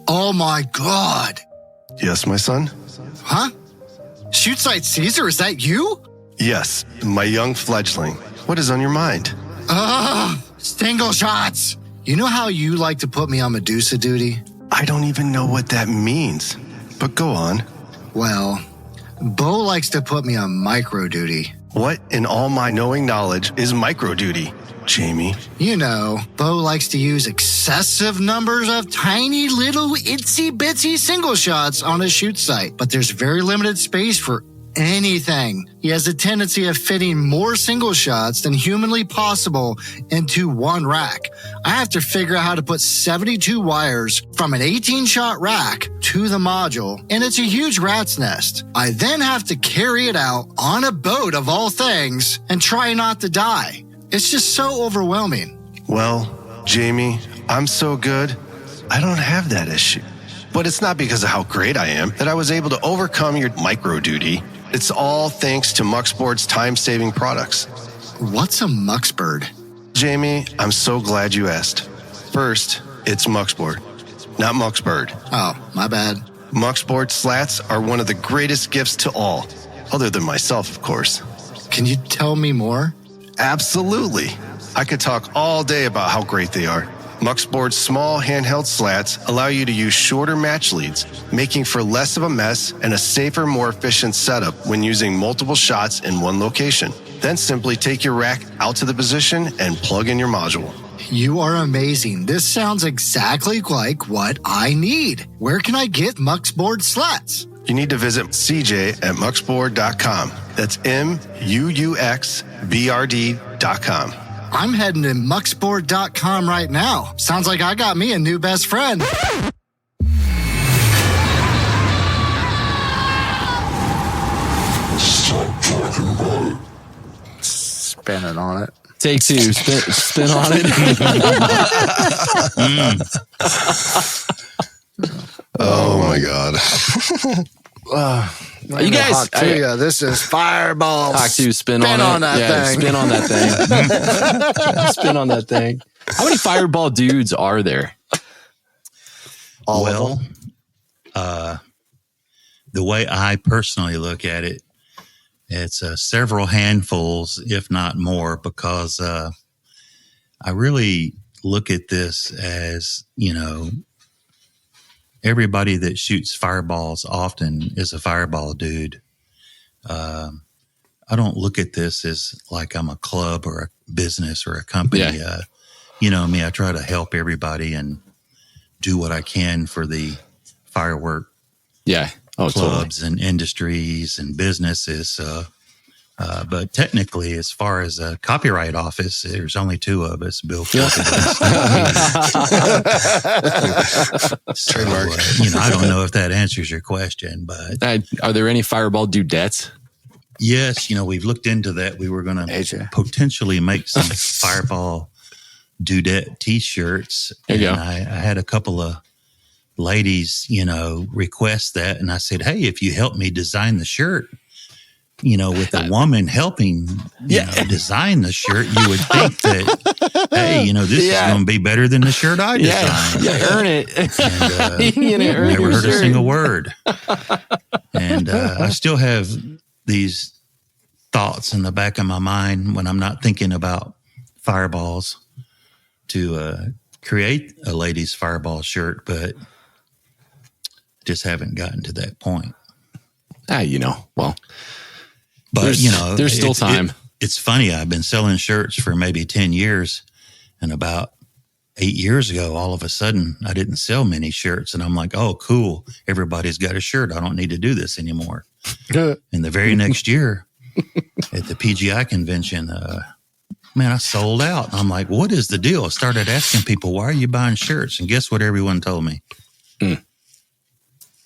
Oh my God. Yes, my son? Huh? Shoot Site Caesar, is that you? Yes, my young fledgling. What is on your mind? Single shots. You know how you like to put me on Medusa duty? I don't even know what that means, but go on. Well, Bo likes to put me on micro duty. What in all my knowing knowledge is micro duty, Jamie? You know, Bo likes to use excessive numbers of tiny little itsy bitsy single shots on his shoot site, but there's very limited space for anything. He has a tendency of fitting more single shots than humanly possible into one rack. I have to figure out how to put 72 wires from an 18-shot rack to the module, and it's a huge rat's nest. I then have to carry it out on a boat of all things and try not to die. It's just so overwhelming. Well, Jamie, I'm so good, I don't have that issue. But it's not because of how great I am that I was able to overcome your micro duty. It's all thanks to muuxBRD's time-saving products. What's a muuxBRD? Jamie, I'm so glad you asked. First, it's muuxBRD, not muuxBRD. Oh, my bad. muuxBRD slats are one of the greatest gifts to all, other than myself, of course. Can you tell me more? Absolutely. I could talk all day about how great they are. muuxBRD's small handheld slats allow you to use shorter match leads, making for less of a mess and a safer, more efficient setup when using multiple shots in one location. Then simply take your rack out to the position and plug in your module. You are amazing. This sounds exactly like what I need. Where can I get muuxBRD slats? You need to visit CJ at muuxBRD.com. That's MUUXBRD.com. I'm heading to muuxBRD.com right now. Sounds like I got me a new best friend. Stop talking about it. Spinning on it. Take two. Spin on it. Oh my God. You guys, this is Fireball. Talk to spin on on that thing. Spin on that thing. Spin on that thing. How many Fireball dudes are there? All of them. The way I personally look at it, it's several handfuls, if not more, because I really look at this as, everybody that shoots fireballs often is a fireball dude. I don't look at this as like I'm a club or a business or a company. Yeah. You know me, I try to help everybody and do what I can for the firework clubs and industries and businesses. But technically, as far as a copyright office, there's only two of us, Bill Corbett. Trademark. I don't know if that answers your question, but are there any Fireball dudettes? yes, we've looked into that. We were going to potentially make some Fireball dudette T-shirts. There you go. I had a couple of ladies, request that, and I said, "Hey, if you help me design the shirt." With a woman helping design the shirt, you would think that, hey, this is going to be better than the shirt I designed. Earn it. And never heard a single word. And I still have these thoughts in the back of my mind when I'm not thinking about fireballs to create a ladies' fireball shirt, but just haven't gotten to that point. Well... But, there's still time. It's funny. I've been selling shirts for maybe 10 years. And about 8 years ago, all of a sudden, I didn't sell many shirts. And I'm like, oh, cool. Everybody's got a shirt. I don't need to do this anymore. And the very next year at the PGI convention, I sold out. And I'm like, what is the deal? I started asking people, why are you buying shirts? And guess what everyone told me?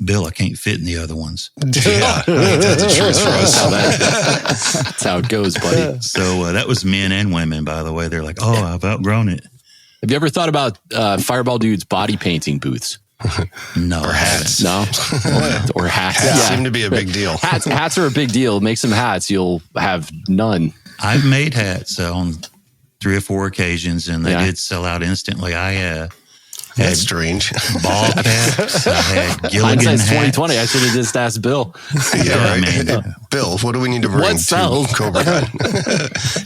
Bill, I can't fit in the other ones. Yeah, that's the truth for us. That's how it goes, buddy. So that was men and women, by the way. They're like, oh, I've outgrown it. Have you ever thought about Fireball dudes body painting booths? No. Or hats. No. Or hats. Hats seem to be a big deal. Hats are a big deal. Make some hats. You'll have none. I've made hats on 3 or 4 occasions, and they did sell out instantly. That's strange. Ball caps. I had Gilligan Hindsight's hats. 2020. I should have just asked Bill. Yeah, right. man. Bill, what do we need to bring What to sells? Cobra Con?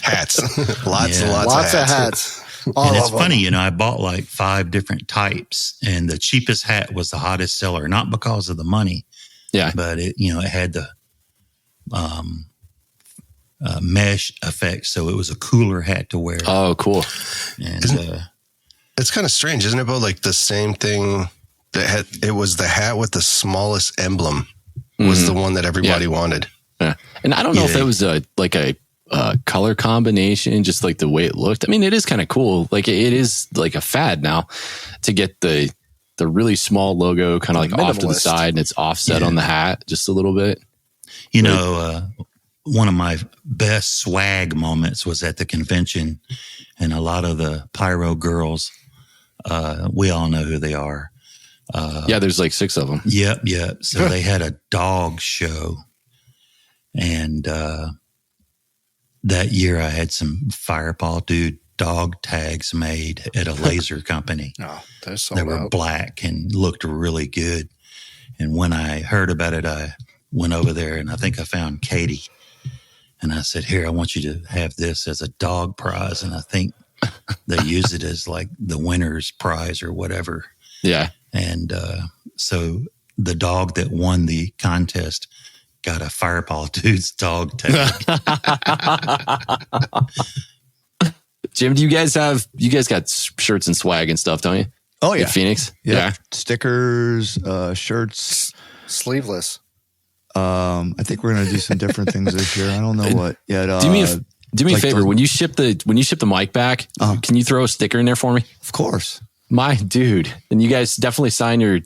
Hats. Lots and lots Of hats. All And it's of them. funny, I bought like 5 different types, and the cheapest hat was the hottest seller, not because of the money, Yeah. but it had the mesh effect, so it was a cooler hat to wear. Oh, cool. And It's kind of strange, isn't it, Bill? Like the same thing it was the hat with the smallest emblem was the one that everybody wanted. Yeah. And I don't know if it was a color combination, just like the way it looked. I mean, it is kind of cool. Like it is like a fad now to get the really small logo kind of like off to the Minimalist. side, and it's offset on the hat just a little bit. One of my best swag moments was at the convention, and a lot of the Pyro girls, we all know who they are. Yeah, there's like 6 of them. Yep. So they had a dog show, and that year I had some Fireball Dude dog tags made at a laser company. Oh, they're so They were black and looked really good. And when I heard about it, I went over there, and I think I found Katie. And I said, here, I want you to have this as a dog prize. And I think they use it as like the winner's prize or whatever. Yeah. And so the dog that won the contest got a Fireball Dude's dog tag. Jim, you guys got shirts and swag and stuff, don't you? Oh, yeah. In Phoenix? Yeah. Stickers, shirts. sleeveless. I think we're going to do some different things this year. I don't know what yet. Do me a like favor. those- When you ship the mic back, can you throw a sticker in there for me? Of course. My dude. And you guys definitely sign your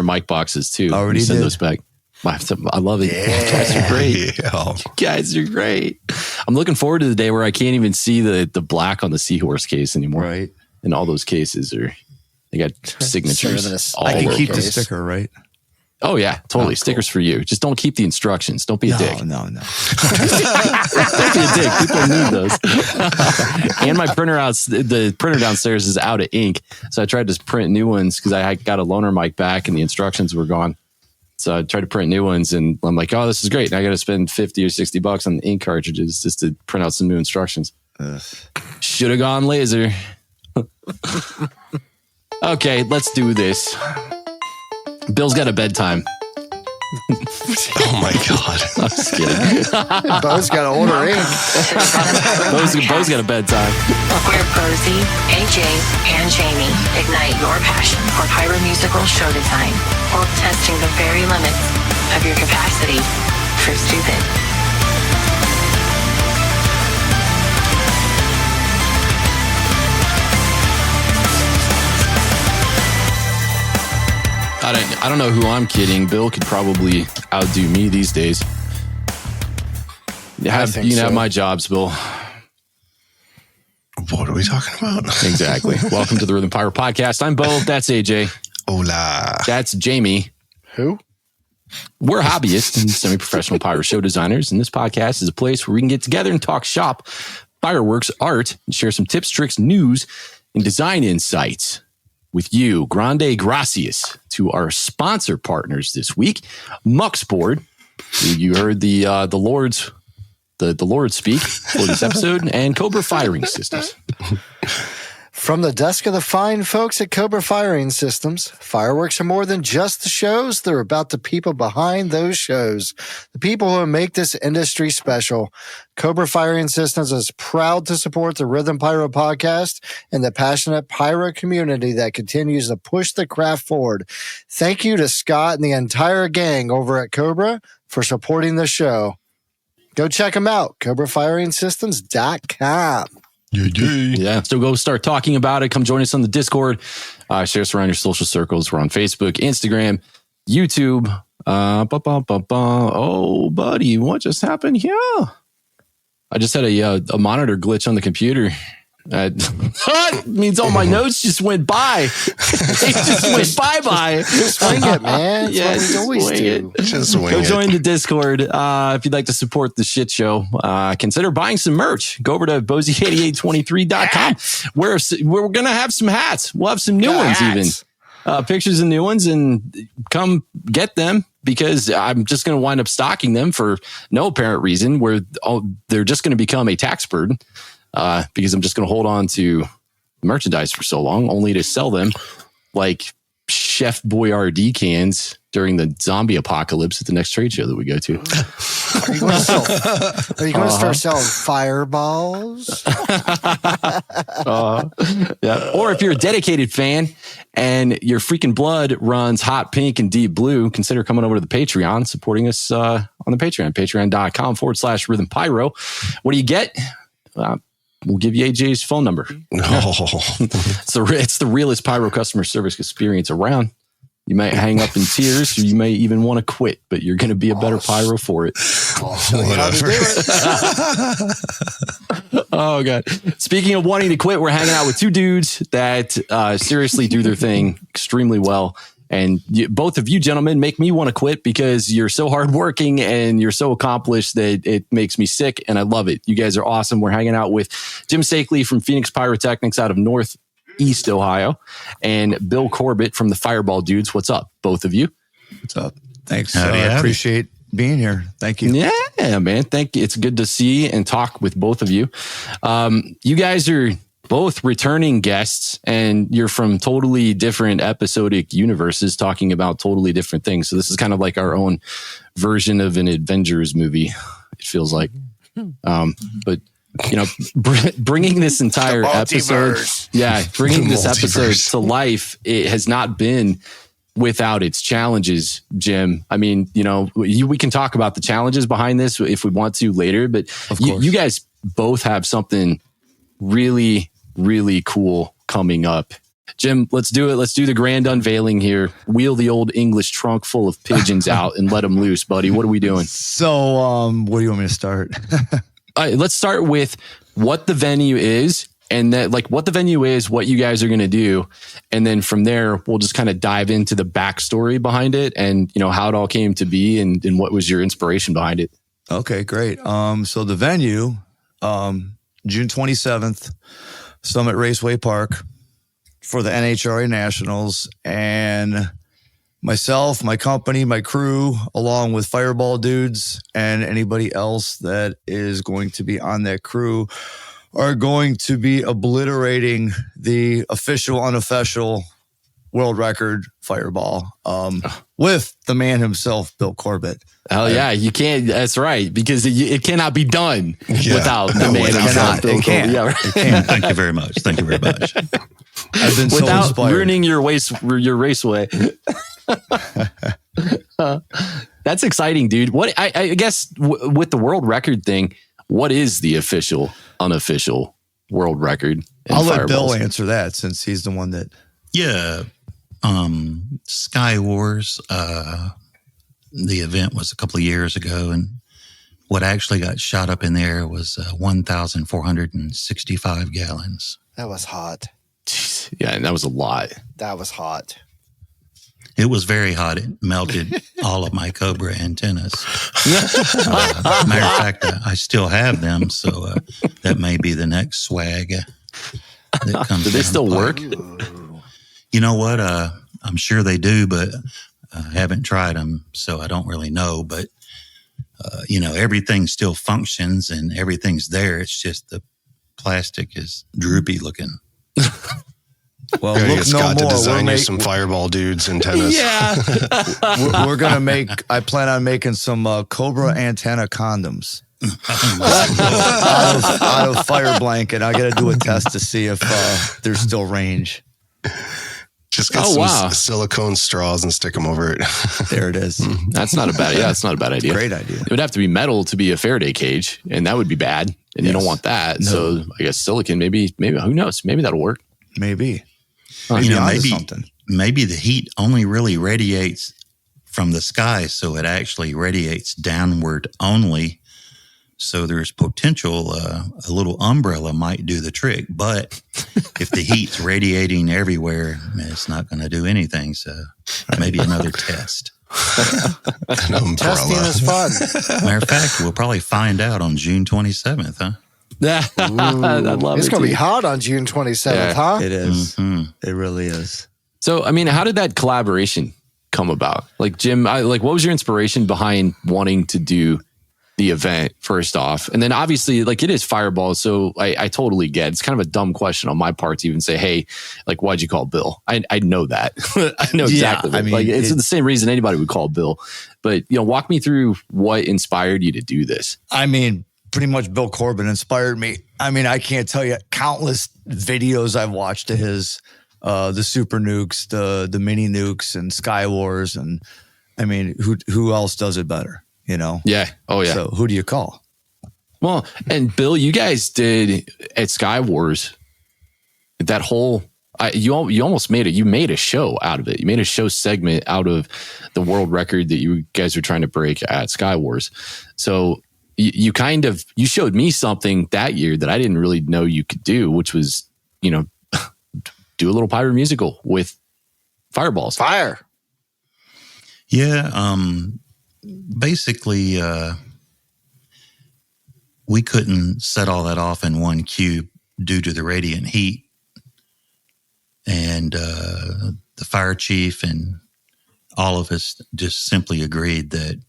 mic boxes too. Already You send did. those back. I love it. You guys are great. Yeah. You guys are great. I'm looking forward to the day where I can't even see the black on the seahorse case anymore. Right. And all those cases they got signatures. all I can over keep the the place. sticker, right? Oh yeah, totally. Oh, cool. Stickers for you. Just don't keep the instructions. Don't be a dick. No. Don't be a dick. People need those. And my the printer downstairs is out of ink. So I tried to print new ones because I got a loaner mic back and the instructions were gone. So I tried to print new ones and I'm like, oh, this is great. And I got to spend $50 or $60 on the ink cartridges just to print out some new instructions. Should have gone laser. Okay, let's do this. Bill's got a bedtime. Oh my God. I'm just kidding. Bo's got to order ink. Bo's got a bedtime. Where Bozy, AJ, and Jamie ignite your passion for pyro musical show design while testing the very limits of your capacity for stupid. I don't know who I'm kidding. Bill could probably outdo me these days. You think can so. have my jobs, Bill. What are we talking about? Exactly. Welcome to the Rhythm Pyro Podcast. I'm Bo. That's AJ. Hola. That's Jamie. Who? We're hobbyists and semi-professional pyro show designers, and this podcast is a place where we can get together and talk shop, fireworks, art, and share some tips, tricks, news, and design insights with you. Grande gracias to our sponsor partners this week, muuxBRD. You heard the Lord's speak for this episode, and COBRA Firing Systems. From the desk of the fine folks at COBRA Firing Systems, fireworks are more than just the shows. They're about the people behind those shows, the people who make this industry special. COBRA Firing Systems is proud to support the Rhythm Pyro podcast and the passionate pyro community that continues to push the craft forward. Thank you to Scott and the entire gang over at COBRA for supporting the show. Go check them out, COBRAFiringSystems.com. Yeah. So go start talking about it. Come join us on the Discord. Share us around your social circles. We're on Facebook, Instagram, YouTube. Oh, buddy, what just happened here? I just had a monitor glitch on the computer. It means all my notes just went by. They just went bye-bye. Swing it, man. That's what we always swing do. Just wing Go it. join the Discord. If you'd like to support the shit show, consider buying some merch. Go over to bozy8823.com where we're going to have some hats. We'll have some new ones even. pictures of new ones and come get them, because I'm just going to wind up stocking them for no apparent reason, where they're just going to become a tax burden, because I'm just going to hold on to merchandise for so long, only to sell them like Chef Boyardee cans during the zombie apocalypse at the next trade show that we go to. Are you going to start selling fireballs? Yeah. Or if you're a dedicated fan and your freaking blood runs hot pink and deep blue, consider coming over to the Patreon, supporting us on the Patreon, patreon.com/Rhythm Pyro. What do you get? We'll give you AJ's phone number. It's the realest pyro customer service experience around. You might hang up in tears, or you may even want to quit, but you're going to be a better pyro for it. Oh, God. Speaking of wanting to quit, we're hanging out with two dudes that seriously do their thing extremely well. And both of you gentlemen make me want to quit, because you're so hardworking and you're so accomplished that it makes me sick, and I love it. You guys are awesome. We're hanging out with Jim Sakley from Phoenix Pyrotechnics out of Northeast Ohio, and Bill Corbett from the Fireball Dudes. What's up, both of you? What's up? Thanks. Howdy, I howdy. appreciate being here. Thank you. Yeah, man. Thank you. It's good to see and talk with both of you. You guys are both returning guests, and you're from totally different episodic universes talking about totally different things. So this is kind of like our own version of an Avengers movie, it feels like. But, you know, bringing this entire episode, bringing this episode to life, it has not been without its challenges, Jim. I mean, you know, we can talk about the challenges behind this if we want to later, but you guys both have something really, really cool coming up. Jim, let's do it. Let's do the grand unveiling here. Wheel the old English trunk full of pigeons out and let them loose, buddy. What are we doing? So, where do you want me to start? All right, let's start with what the venue is, and that, like, what the venue is, what you guys are going to do. And then from there, we'll just kind of dive into the backstory behind it, and, you know, how it all came to be, and what was your inspiration behind it. Okay, great. So the venue, June 27th, Summit Raceway Park for the NHRA Nationals, and myself, my company, my crew, along with Fireball Dudes and anybody else that is going to be on that crew, are going to be obliterating the official, unofficial world record Fireball with the man himself, Bill Corbett. Hell yeah, you can't. That's right, because it cannot be done without the man himself. It can't. Yeah, right. It can't. Thank you very much. Thank you very much. I've been so Without inspired. ruining your raceway. That's exciting, dude. What I guess with the world record thing, what is the official, unofficial world record? I'll let Bill answer that, since he's the one that. Yeah. Sky Wars, the event was a couple of years ago, and what actually got shot up in there was 1,465 gallons. That was hot. Jeez, yeah, and that was a lot. That was hot. It was very hot. It melted all of my COBRA antennas. Matter of fact, I still have them, so that may be the next swag that comes. Do they still work? You know what? I'm sure they do, but I haven't tried them, so I don't really know. But, you know, everything still functions and everything's there. It's just the plastic is droopy looking. Well, Look, look no Scott to more. design you some Fireball Dudes antennas. Yeah. We're gonna make. I plan on making some COBRA antenna condoms out of fire blanket. I got to do a test to see if there's still range. Just get some silicone straws and stick them over it. There it is. That's not a bad. Yeah, that's not a bad idea. Great idea. It would have to be metal to be a Faraday cage, and that would be bad. And you don't want that. No. So I guess silicon. Maybe. Who knows? Maybe that'll work. Maybe. You know, onto something. maybe the heat only really radiates from the sky, so it actually radiates downward only. So there's potential a little umbrella might do the trick, but if the heat's radiating everywhere, it's not going to do anything. So maybe another test. Testing is fun. Matter of fact, we'll probably find out on June 27th, huh? I love It's it. going to be dude. hot on June 27th, Yeah. huh? It is. Mhm. It really is. So, I mean, how did that collaboration come about? Like, Jim, what was your inspiration behind wanting to do the event first off? And then obviously, like, it is Fireball. So I totally get it. It's kind of a dumb question on my part to even say, hey, like, why'd you call Bill? I know that. I know exactly. I mean, like, it's the same reason anybody would call Bill. But, walk me through what inspired you to do this. I mean, pretty much Bill Corbett inspired me. I mean, I can't tell you countless videos I've watched of his, the Super Nukes, the Mini Nukes and Sky Wars. And I mean, who else does it better, Yeah. Oh, yeah. So who do you call? Well, and Bill, you guys did at Sky Wars that whole, you almost made a show out of it. You made a show segment out of the world record that you guys were trying to break at Sky Wars. So you showed me something that year that I didn't really know you could do, which was, do a little Pyro musical with fireballs. Fire. Yeah. Basically, we couldn't set all that off in one cube due to the radiant heat. And the fire chief and all of us just simply agreed that,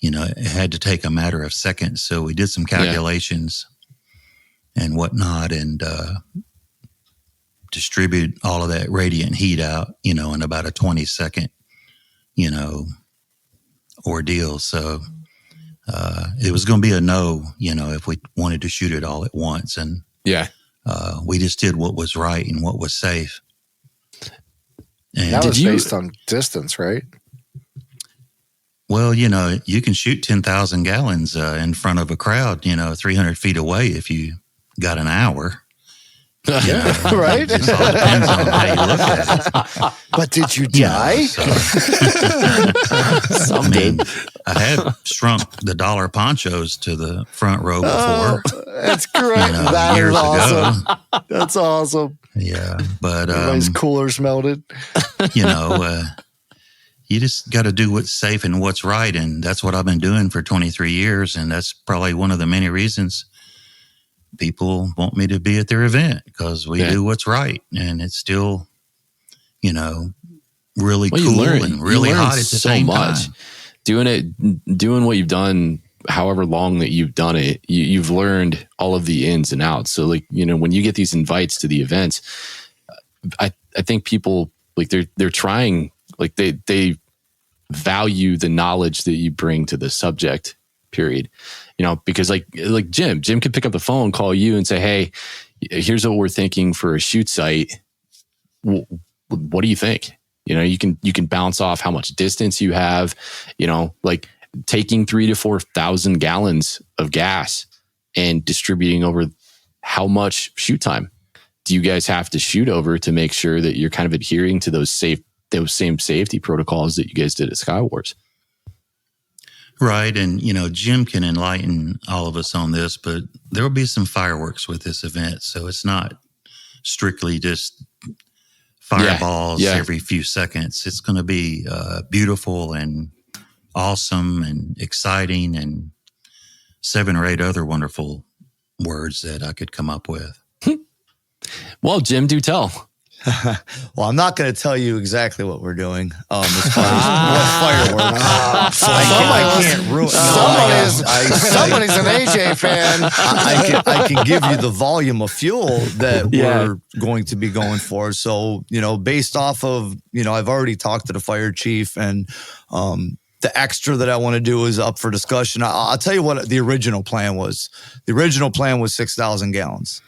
it had to take a matter of seconds. So we did some calculations and whatnot and distribute all of that radiant heat out, in about a 20-second, ordeal. So it was going to be a no, if we wanted to shoot it all at once. And we just did what was right and what was safe. And that was based on distance, right? Well, you can shoot 10,000 gallons in front of a crowd, 300 feet away if you got an hour. Yeah, right? It all depends on how you look at it. But did you die? I mean, I had shrunk the dollar ponchos to the front row before. That's correct. That years is awesome. ago. That's awesome. Yeah, but Everybody's coolers melted. You just got to do what's safe and what's right. And that's what I've been doing for 23 years. And that's probably one of the many reasons people want me to be at their event, because we do what's right. And it's still, really cool and really hot at the same time. Doing what you've done, however long that you've done it, you've learned all of the ins and outs. So when you get these invites to the events, I think people they're trying, they value the knowledge that you bring to the subject, period. Because like Jim could pick up the phone, call you and say, hey, here's what we're thinking for a shoot site. What do you think? You can bounce off how much distance you have, taking 3,000 to 4,000 gallons of gas and distributing over how much shoot time do you guys have to shoot over to make sure that you're kind of adhering to those same safety protocols that you guys did at Sky Wars? Right. And, Jim can enlighten all of us on this, but there will be some fireworks with this event. So it's not strictly just fireballs every few seconds. It's going to be beautiful and awesome and exciting and 7 or 8 other wonderful words that I could come up with. Well, Jim, do tell. Well, I'm not going to tell you exactly what we're doing as far as what fireworks. I can't ruin. Somebody's an AJ fan. I can give you the volume of fuel that we're going to be going for. So, based off of, I've already talked to the fire chief, and the extra that I want to do is up for discussion. I'll tell you what the original plan was. The original plan was 6,000 gallons.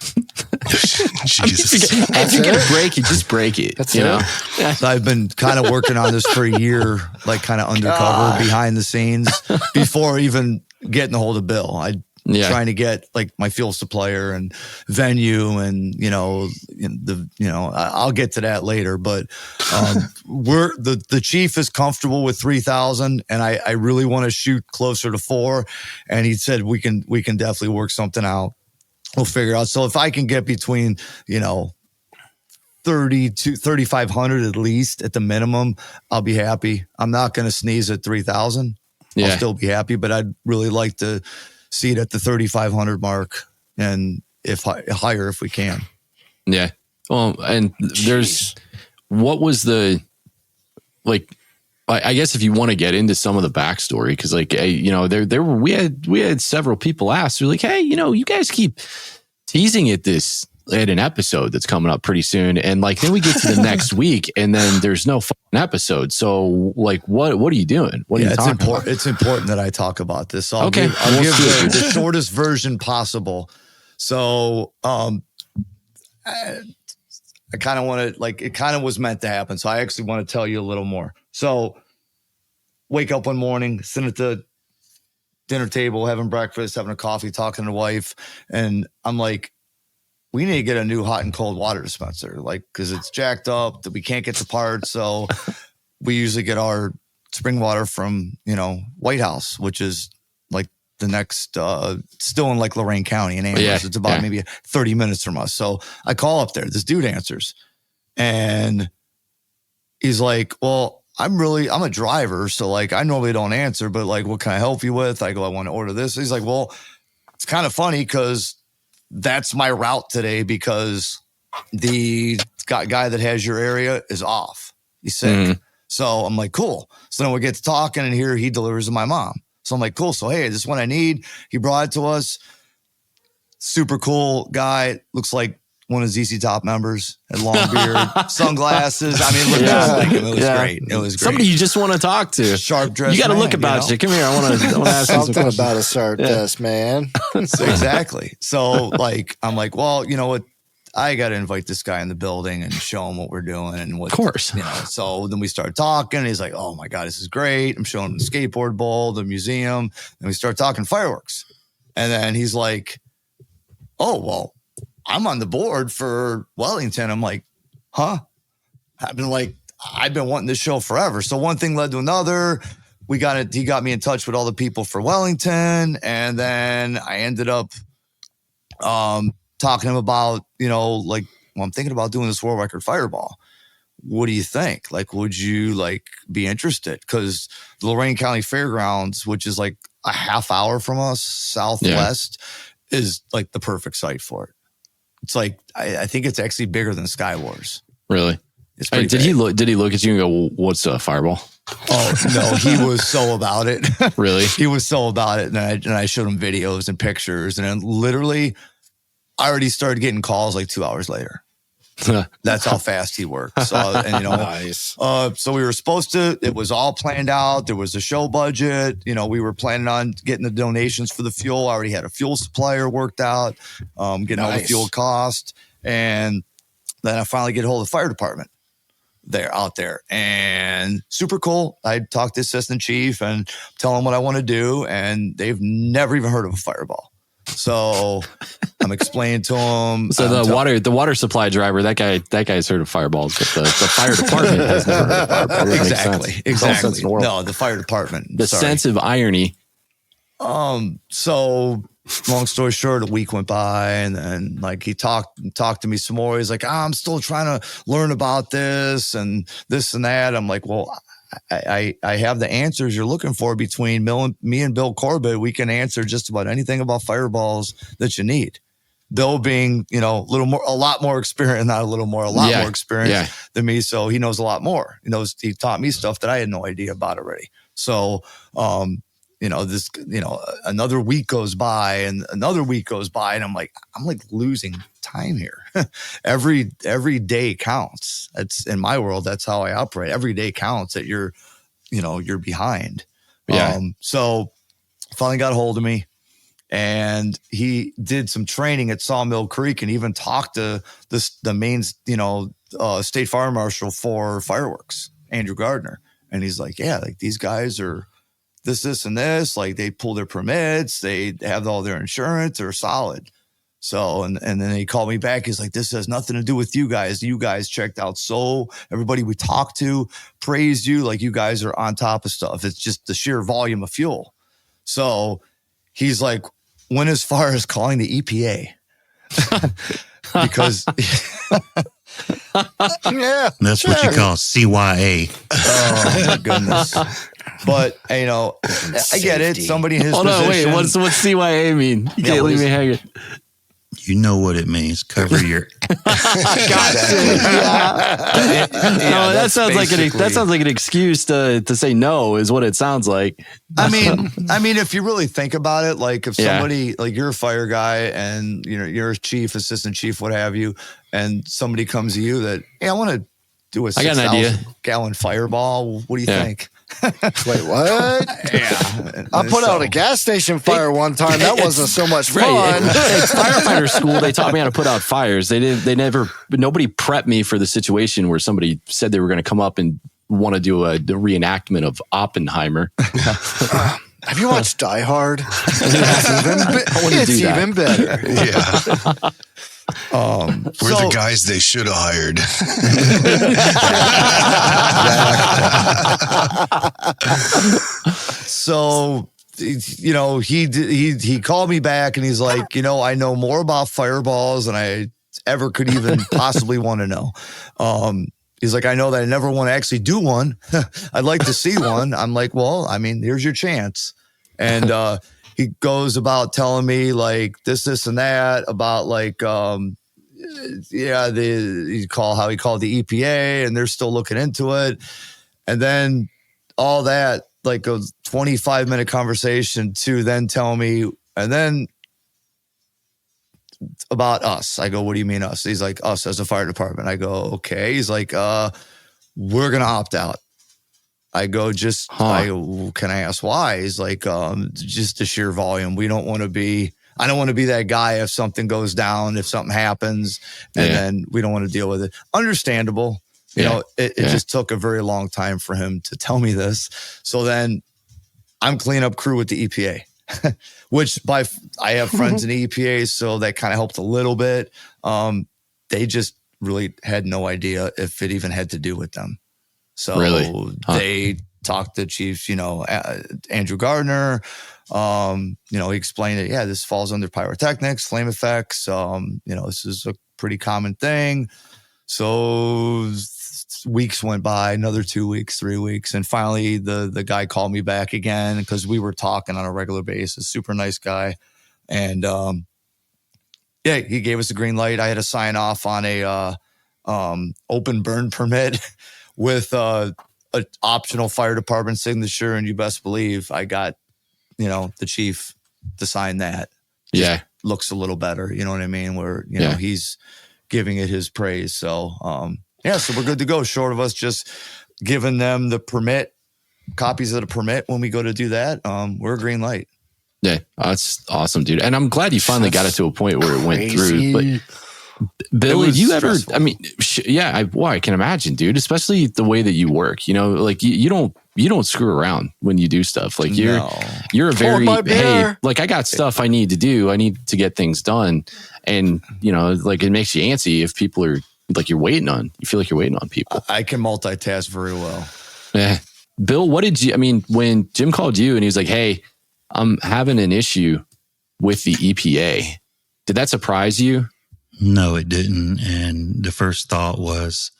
Jesus. If you're going to break it, just break it. That's So I've been kind of working on this for a year, kind of undercover behind the scenes before even getting a hold of Bill. Trying to get my fuel supplier and venue and, I'll get to that later, but the chief is comfortable with 3,000 and I really want to shoot closer to 4. And he said, we can definitely work something out. We'll figure out. So if I can get between, 30 to 3,500 at least at the minimum, I'll be happy. I'm not going to sneeze at 3,000. I'll still be happy, but I'd really like to see it at the 3,500 mark, and if higher if we can. Yeah. Well, and there's what was the, like, I guess if you want to get into some of the backstory, because like, you know, we had several people ask, they're like, hey, you know, you guys keep teasing at an episode that's coming up pretty soon, and like then we get to the next week, and then there's no fucking episode. So like, what are you doing? What are you talking about? It's important that I talk about this. So I'll Okay. give the shortest version possible. So I kind of want to, like, it kind of was meant to happen. So I actually want to tell you a little more. So wake up one morning, sit at the dinner table, having breakfast, having a coffee, talking to the wife. And I'm like, we need to get a new hot and cold water dispenser, like, because it's jacked up that we can't get the parts. So we usually get our spring water from, you know, White House, which is like the next, still in like Lorain County in Amherst. Yeah, It's about maybe 30 minutes from us. So I call up there. This dude answers, and he's like, well, I'm a driver. So like, I normally don't answer, but like, what can I help you with? I go, I want to order this. He's like, well, it's kind of funny because that's my route today, because the guy that has your area is off. He's sick. So I'm like, cool. So then we get to talking, and here he delivers to my mom. So I'm like, cool. So, hey, this is what I need. He brought it to us. Super cool guy. Looks like one of ZZ Top members. Had long beard, sunglasses. I mean, look, like him. It was great. It was great. Somebody you just want to talk to. Sharp dress. You got to man, look about you. Come here. I want to ask you some Something questions. about a sharp test, man. So exactly. So like, I'm like, well, you know what? I got to invite this guy in the building and show him what we're doing and what, Of course. you know. So then we start talking. He's like, oh my God, this is great. I'm showing him the skateboard bowl, the museum. And we start talking fireworks. And then he's like, oh, well, I'm on the board for Wellington. I'm like, huh? I've been wanting this show forever. So one thing led to another. He got me in touch with all the people for Wellington. And then I ended up talking to him about, you know, like, well, I'm thinking about doing this world record fireball. What do you think? Like, would you like be interested? Because the Lorain County Fairgrounds, which is like a half hour from us, southwest, is like the perfect site for it. It's like, I think it's actually bigger than Sky Wars. Really? It's Hey, pretty did big. he look at you and go, well, what's a fireball? Oh, no, he was so about it. Really? He was so about it. And I showed him videos and pictures. And then literally, I already started getting calls like 2 hours later. That's how fast he worked. So, and you know, Nice. so we were supposed to, it was all planned out. There was a show budget. You know, we were planning on getting the donations for the fuel. I already had a fuel supplier worked out, getting all the Nice. fuel cost. And then I finally get a hold of the fire department out there, and super cool. I talked to the assistant chief and tell them what I want to do. And they've never even heard of a fireball. So I'm explaining to them. So the water supply driver, that guy's heard of fireballs, but the fire department has never heard of fireballs. That makes sense. Exactly. in the world. No, the fire department. The sense of irony. So long story short, a week went by, and then like he talked to me some more. He's like, I'm still trying to learn about this and that. I'm like, well, I have the answers you're looking for between me and Bill Corbett. We can answer just about anything about fireballs that you need. Bill being, you know, a lot more experienced, not a little more, a lot more experienced than me. So he knows a lot more. He taught me stuff that I had no idea about already. So, another week goes by and another week goes by, and I'm like losing time here. every day counts. That's in my world. That's how I operate. Every day counts that you're behind. Yeah. So finally got a hold of me, and he did some training at Sawmill Creek and even talked to the main, state fire marshal for fireworks, Andrew Gardner. And he's like, yeah, like these guys are this, and this, like they pull their permits, they have all their insurance, they're solid. So, and then he called me back. He's like, this has nothing to do with you guys. You guys checked out. So everybody we talked to praised you. Like you guys are on top of stuff. It's just the sheer volume of fuel. So he's like, went as far as calling the EPA because Yeah. That's what you call CYA. oh my goodness. But I get it. Somebody in his Hold on, position. wait. What's CYA mean? You can't what leave is- me hanging. You know what it means. Cover your. No, that sounds like an excuse to say no is what it sounds like. I mean, if you really think about it, like if somebody, like you're a fire guy and you're a chief, assistant chief, what have you, and somebody comes to you that, hey, I want to do a 6,000-gallon fireball. What do you think? Wait, what? Yeah. I put out a gas station fire one time. That wasn't so much fun. Right. It's firefighter school. They taught me how to put out fires. Nobody prepped me for the situation where somebody said they were going to come up and want to do the reenactment of Oppenheimer. Have you watched Die Hard? It's even better. Yeah. We're the guys they should have hired. So, he called me back and he's like, I know more about fireballs than I ever could even possibly want to know. He's like, I know that I never want to actually do one. I'd like to see one. I'm like, well, I mean, here's your chance. And he goes about telling me like this and that about like, he called the EPA and they're still looking into it. And then all that, like a 25-minute conversation to then tell me, and then about us. I go, what do you mean us? He's like, us as a fire department. I go, okay. He's like, we're going to opt out. I go, can I ask why? He's like, just the sheer volume. I don't want to be that guy if something goes down, if something happens, and then we don't want to deal with it. Understandable. It just took a very long time for him to tell me this. So then I'm cleanup crew with the EPA, which I have friends in the EPA, so that kind of helped a little bit. They just really had no idea if it even had to do with them. So they talked to Chief, Andrew Gardner. He explained it. Yeah, this falls under pyrotechnics, flame effects. This is a pretty common thing. So weeks went by, another 2 weeks, 3 weeks. And finally the guy called me back again because we were talking on a regular basis. Super nice guy. And he gave us a green light. I had to sign off on a open burn permit with an optional fire department signature. And you best believe I got, the chief to sign that. Just looks a little better. You know what I mean? Where, he's giving it his praise. So, so we're good to go. Short of us just giving them the permit, copies of the permit when we go to do that. We're a green light. Yeah, that's awesome, dude. And I'm glad you finally got it to a point where it went through. But Bill, have you ever, stressful. I mean, I can imagine, dude, especially the way that you work, like you don't screw around when you do stuff. Like you're a very, hey, like I got stuff I need to do. I need to get things done. And, like it makes you antsy if people are like, you feel like you're waiting on people. I can multitask very well. Yeah. Bill, when Jim called you and he was like, hey, I'm having an issue with the EPA. Did that surprise you? No, it didn't. And the first thought was,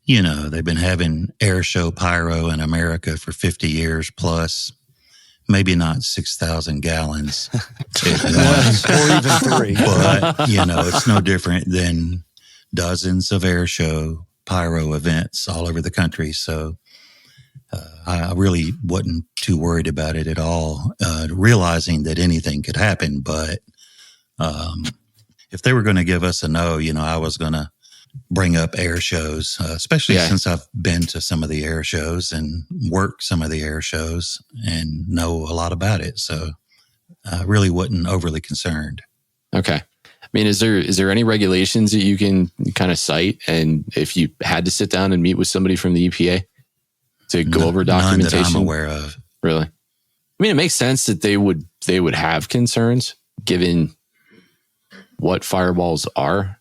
they've been having air show pyro in America for 50 years plus, maybe not 6,000 gallons or even 3. But, it's no different than dozens of air show pyro events all over the country. So I really wasn't too worried about it at all, realizing that anything could happen. But if they were going to give us a no, I was going to bring up air shows, especially since I've been to some of the air shows and worked some of the air shows and know a lot about it. So I really wasn't overly concerned. Okay. I mean, is there any regulations that you can kind of cite? And if you had to sit down and meet with somebody from the EPA to go over documentation? None that I'm aware of. Really? I mean, it makes sense that they would have concerns given what fireballs are.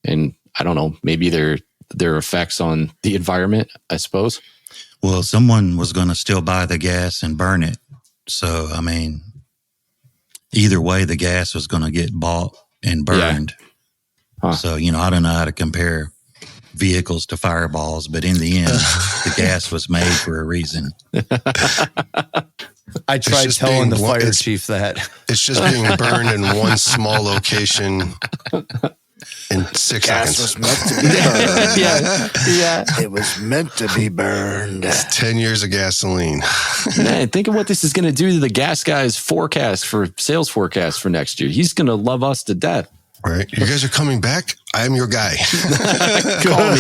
And I don't know, maybe their effects on the environment, I suppose. Well, someone was going to still buy the gas and burn it. So, I mean, either way, the gas was going to get bought and burned. Yeah. Huh. So, I don't know how to compare vehicles to fireballs, but in the end, the gas was made for a reason. I tried telling the fire chief that. It's just being burned in one small location in 6 Gas seconds. was meant to be burned. Yeah. It was meant to be burned. 10 years of gasoline. Man, think of what this is going to do to the gas guy's sales forecast for next year. He's going to love us to death. Right. You guys are coming back? I'm your guy. Call me.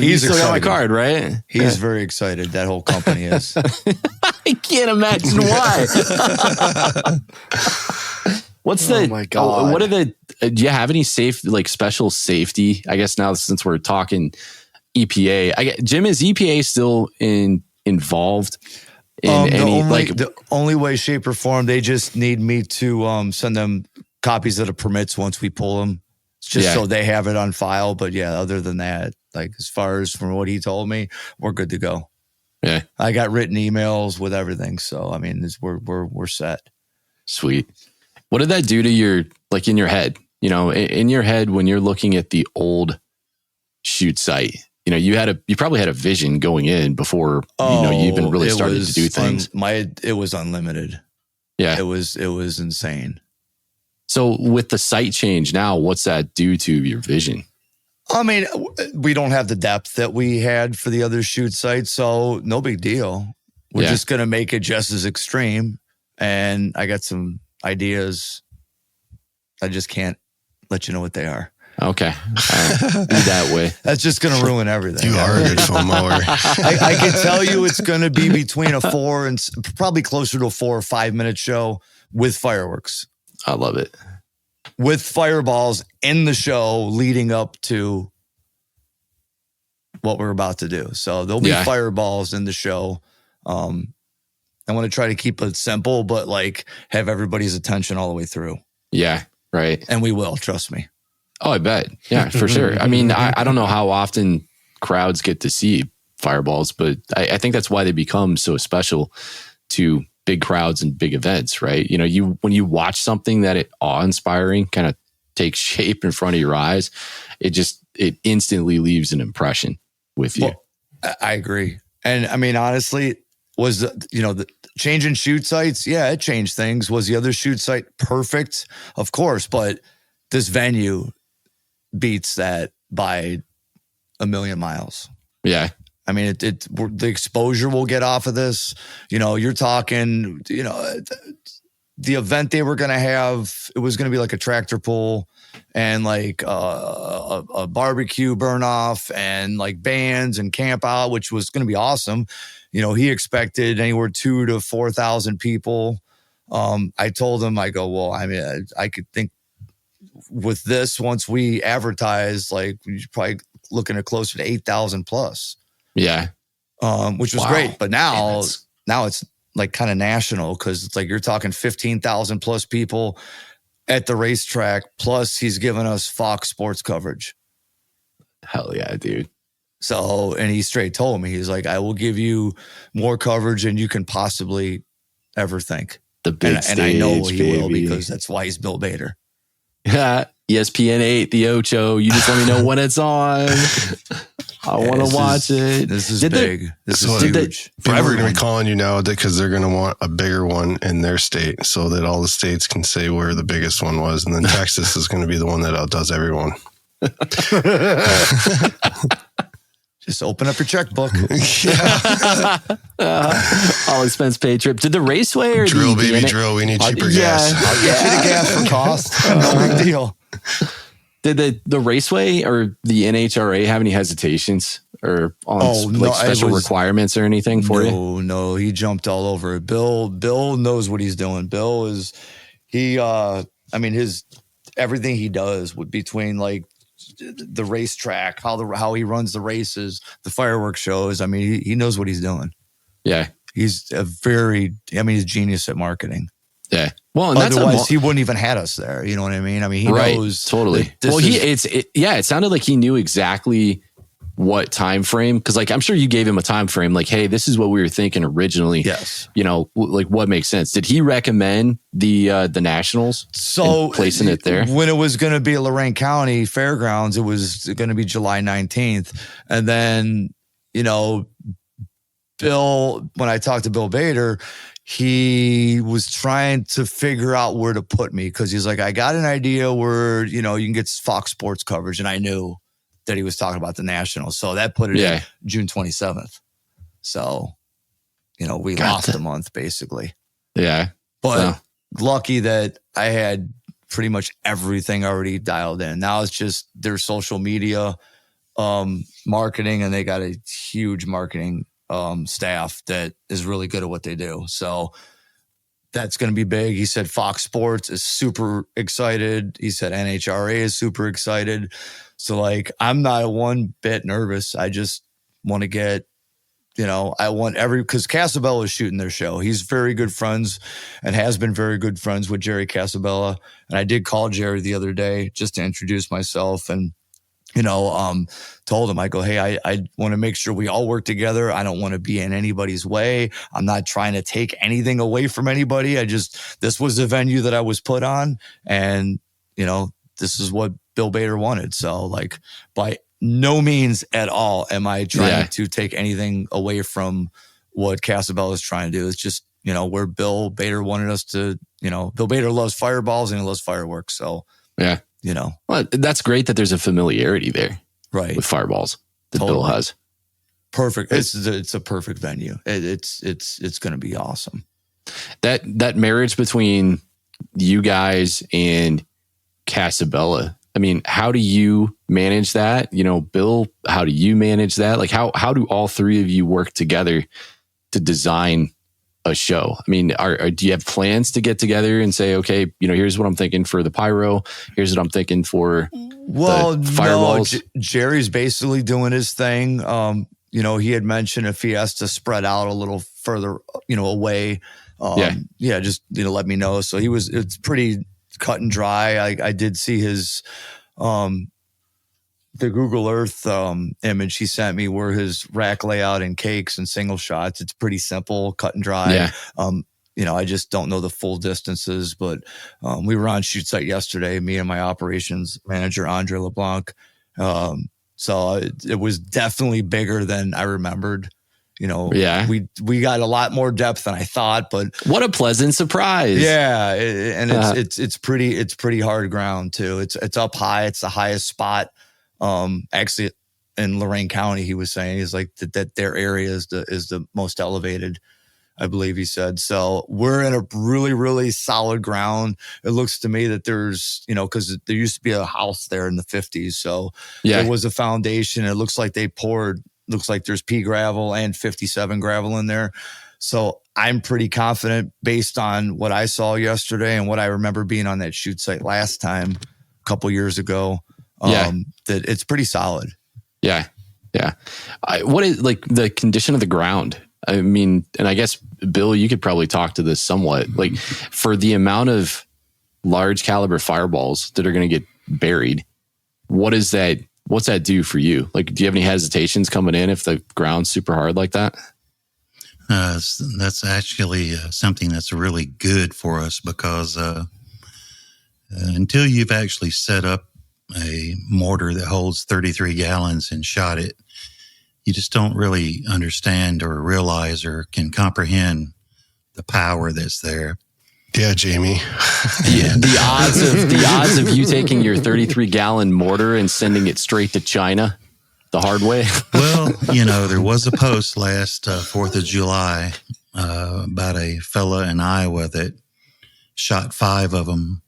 He's still got my excited. card, right? He's very excited. That whole company is. I can't imagine why. What's the? Oh my God. What are the? Do you have any special safety? I guess now since we're talking EPA, Jim, is EPA still involved in any the only way, shape, or form? They just need me to send them copies of the permits once we pull them, just so they have it on file. But yeah, other than that, as far as from what he told me, we're good to go. Yeah, I got written emails with everything, so I mean, we're set. Sweet. What did that do to your in your head? In your head when you're looking at the old shoot site. You probably had a vision going in before you even really started to do things. It was unlimited. Yeah, it was insane. So with the site change now, what's that do to your vision? I mean, we don't have the depth that we had for the other shoot sites, so no big deal. We're just going to make it just as extreme. And I got some ideas. I just can't let you know what they are. Okay. Be that way. That's just going to ruin everything. You are a good foam mower. I can tell you it's going to be between a 4 and probably closer to a 4 or 5 minute show with fireworks. I love it. With fireballs in the show leading up to what we're about to do. So there'll be fireballs in the show. I want to try to keep it simple, but have everybody's attention all the way through. Yeah, right. And we will, trust me. Oh, I bet. Yeah, for sure. I mean, I don't know how often crowds get to see fireballs, but I think that's why they become so special to big crowds and big events, right? When you watch something that awe-inspiring kind of takes shape in front of your eyes, it instantly leaves an impression with you. Well, I agree. And I mean, honestly, was the change in shoot sites? Yeah, it changed things. Was the other shoot site perfect? Of course, but this venue beats that by a million miles. Yeah. I mean, the exposure we'll get off of this, you're talking, the event they were going to have, it was going to be like a tractor pull and a barbecue burn off and bands and camp out, which was going to be awesome. He expected anywhere 2,000 to 4,000 people. I told him, I go, well, I mean, I could think with this, once we advertise, you're probably looking at closer to 8,000 plus. Yeah. Which was great. But now it's kind of national because it's you're talking 15,000 plus people at the racetrack. Plus he's given us Fox Sports coverage. Hell yeah, dude. So, and he straight told me, he's like, I will give you more coverage than you can possibly ever think. The big stage, and I know he baby. will because that's why he's Bill Bader. Yeah. ESPN 8, the Ocho. You just let me know when it's on. I want to watch it. This is big. This is huge. Forever going to be calling you now because they're going to want a bigger one in their state so that all the states can say where the biggest one was. And then Texas is going to be the one that outdoes everyone. Just open up your checkbook. All expense paid trip. Did the raceway or drill, the baby, drill. We need cheaper gas. I'll get you the gas for cost. No big deal. Did the raceway or the NHRA have any hesitations or on special requirements or anything for you? No, he jumped all over it. Bill knows what he's doing. Bill is everything he does between the racetrack, how he runs the races, the fireworks shows. I mean, he knows what he's doing. Yeah. He's he's a genius at marketing. Yeah. Well, and otherwise he wouldn't even had us there. You know what I mean? I mean, he knows totally. It sounded like he knew exactly what time frame, because I'm sure you gave him a time frame, hey, this is what we were thinking originally. Yes. What makes sense. Did he recommend the Nationals? So placing it there when it was going to be at Lorain County Fairgrounds, it was going to be July 19th, and then Bill, when I talked to Bill Bader, he was trying to figure out where to put me because he's like, I got an idea where, you can get Fox Sports coverage. And I knew that he was talking about the Nationals. So that put it in June 27th. So, we lost a month basically. Yeah. But lucky that I had pretty much everything already dialed in. Now it's just their social media marketing, and they got a huge marketing staff that is really good at what they do. So that's going to be big. He said Fox Sports is super excited. He said NHRA is super excited. So I'm not one bit nervous. I just want to get, because Casabella is shooting their show. He's very good friends and has been very good friends with Jerry Casabella. And I did call Jerry the other day just to introduce myself and, told him, I go, hey, I want to make sure we all work together. I don't want to be in anybody's way. I'm not trying to take anything away from anybody. This was the venue that I was put on, and, this is what Bill Bader wanted. So by no means at all am I trying to take anything away from what Casabella is trying to do. It's just, where Bill Bader wanted us to, Bill Bader loves fireballs and he loves fireworks. So, yeah. Well, that's great that there's a familiarity there, right, with fireballs that Bill has. Perfect. It's a perfect venue. It's going to be awesome. That marriage between you guys and Casabella. I mean, how do you manage that? Bill, how do you manage that? How do all three of you work together to design a show? I mean, do you have plans to get together and say, okay, here's what I'm thinking for the pyro. Here's what I'm thinking for the fireballs. No, Jerry's basically doing his thing. He had mentioned if he has to spread out a little further, away, just, let me know. So it's pretty cut and dry. I did see his, the Google Earth image he sent me where his rack layout and cakes and single shots. It's pretty simple, cut and dry. Yeah. I just don't know the full distances, but we were on shoot site yesterday, me and my operations manager, Andre LeBlanc. So it was definitely bigger than I remembered. We got a lot more depth than I thought, but what a pleasant surprise. Yeah. And it's pretty hard ground too. It's up high. It's the highest spot. Actually in Lorain County, he was saying, he's like that their area is the most elevated, I believe he said. So we're in a really, really solid ground. It looks to me that there's, cause there used to be a house there in the 50s. So there was a foundation. It looks like looks like there's pea gravel and 57 gravel in there. So I'm pretty confident based on what I saw yesterday and what I remember being on that shoot site last time, a couple years ago, that it's pretty solid. Yeah. Yeah. What is the condition of the ground? I mean, and I guess Bill, you could probably talk to this somewhat, for the amount of large caliber fireballs that are going to get buried. What's that do for you? Do you have any hesitations coming in if the ground's super hard like that? That's actually something that's really good for us because until you've actually set up a mortar that holds 33 gallons and shot it, you just don't really understand or realize or can comprehend the power that's there. Yeah, Jamie. The odds of you taking your 33-gallon mortar and sending it straight to China the hard way. Well, there was a post last 4th of July about a fella in Iowa that shot 5 of them.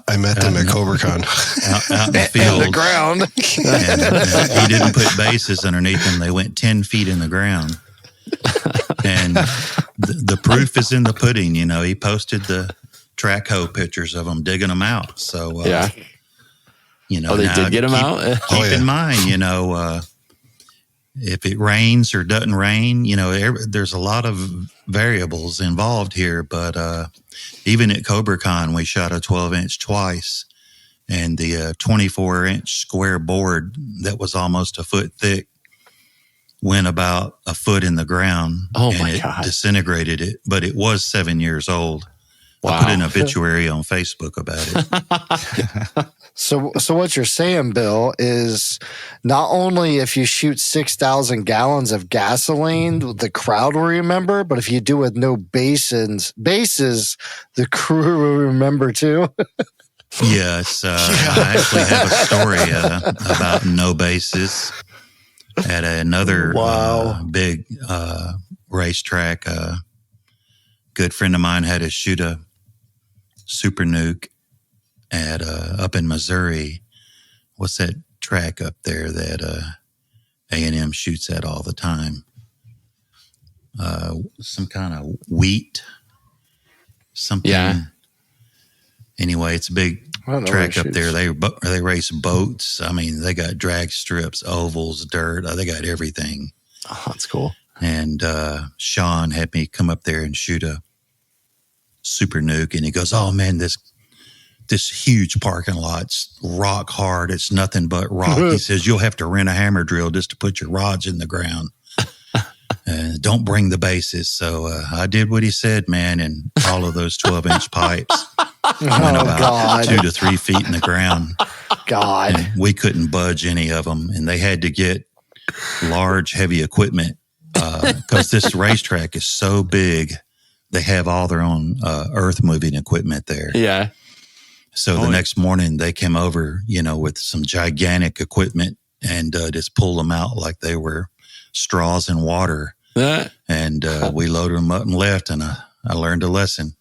I met them at COBRACon. Out in the field. The ground. And he didn't put bases underneath them. They went 10 feet in the ground. And the proof is in the pudding. He posted the track hoe pictures of them digging them out. So, they did get them out? Keep in mind, if it rains or doesn't rain, there's a lot of variables involved here. But even at COBRACon, we shot a 12-inch twice. And the 24-inch square board that was almost a foot thick went about a foot in the ground. Oh, and my God. Disintegrated it. But it was 7 years old. Wow. I put an obituary on Facebook about it. So what you're saying, Bill, is not only if you shoot 6,000 gallons of gasoline, the crowd will remember, but if you do with no bases, the crew will remember too. Yes, I actually have a story about no bases at another big racetrack. A good friend of mine had to shoot a super nuke at up in Missouri. What's that track up there that A&M shoots at all the time? Some kind of wheat, something. Yeah. Anyway, it's a big track up there. They race boats. I mean, they got drag strips, ovals, dirt. They got everything. Oh, that's cool. And Sean had me come up there and shoot a super nuke, and he goes, "Oh man, this huge parking lot's rock hard. It's nothing but rock." He says, "You'll have to rent a hammer drill just to put your rods in the ground. And don't bring the bases." So I did what he said, man, and all of those 12-inch pipes went about 2 to 3 feet in the ground. God. And we couldn't budge any of them, and they had to get large, heavy equipment because this racetrack is so big. They have all their own earth-moving equipment there. Yeah. So the next morning they came over, with some gigantic equipment and just pulled them out like they were straws in water. And we loaded them up and left, and I learned a lesson.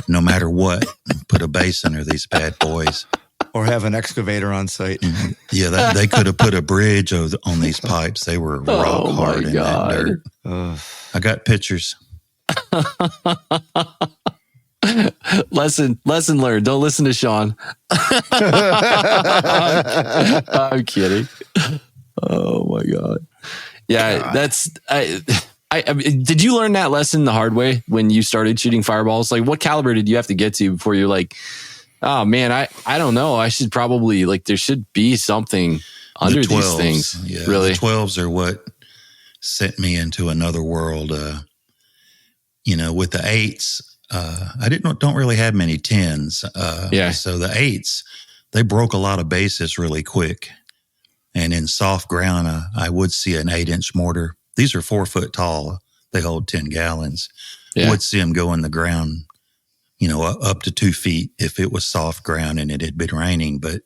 No matter what, put a base under these bad boys. Or have an excavator on site. Mm-hmm. Yeah, they could have put a bridge on these pipes. They were rock hard in that dirt. I got pictures. Lesson learned. Don't listen to Sean. I'm kidding. Oh my God. Yeah, that's I mean, did you learn that lesson the hard way when you started shooting fireballs? Like, what caliber did you have to get to before you're like, oh man, I don't know. I should probably there should be something under these things. Yeah, really, the 12s are what sent me into another world. With the 8s, I don't really have many 10s. So the 8s, they broke a lot of bases really quick. And in soft ground, I would see an 8-inch mortar. These are 4 foot tall. They hold 10 gallons. Yeah. Would see them go in the ground, up to 2 feet if it was soft ground and it had been raining. But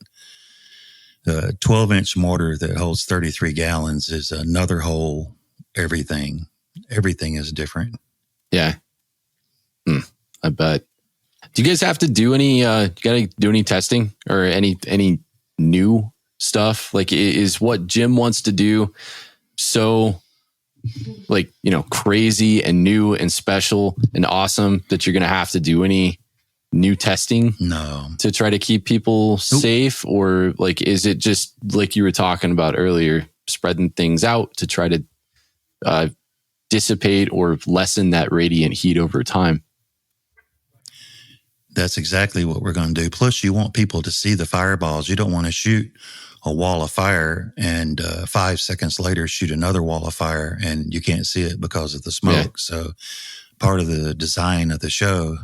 the 12-inch mortar that holds 33 gallons is another whole everything. Everything is different. Yeah. I bet. Do you guys have to do any, you got to do any testing or any new stuff? Like, is what Jim wants to do so crazy and new and special and awesome that you're going to have to do any new testing? No. To try to keep people safe? Or is it just like you were talking about earlier, spreading things out to try to dissipate or lessen that radiant heat over time? That's exactly what we're going to do. Plus, you want people to see the fireballs. You don't want to shoot a wall of fire and 5 seconds later shoot another wall of fire and you can't see it because of the smoke. Yeah. So part of the design of the show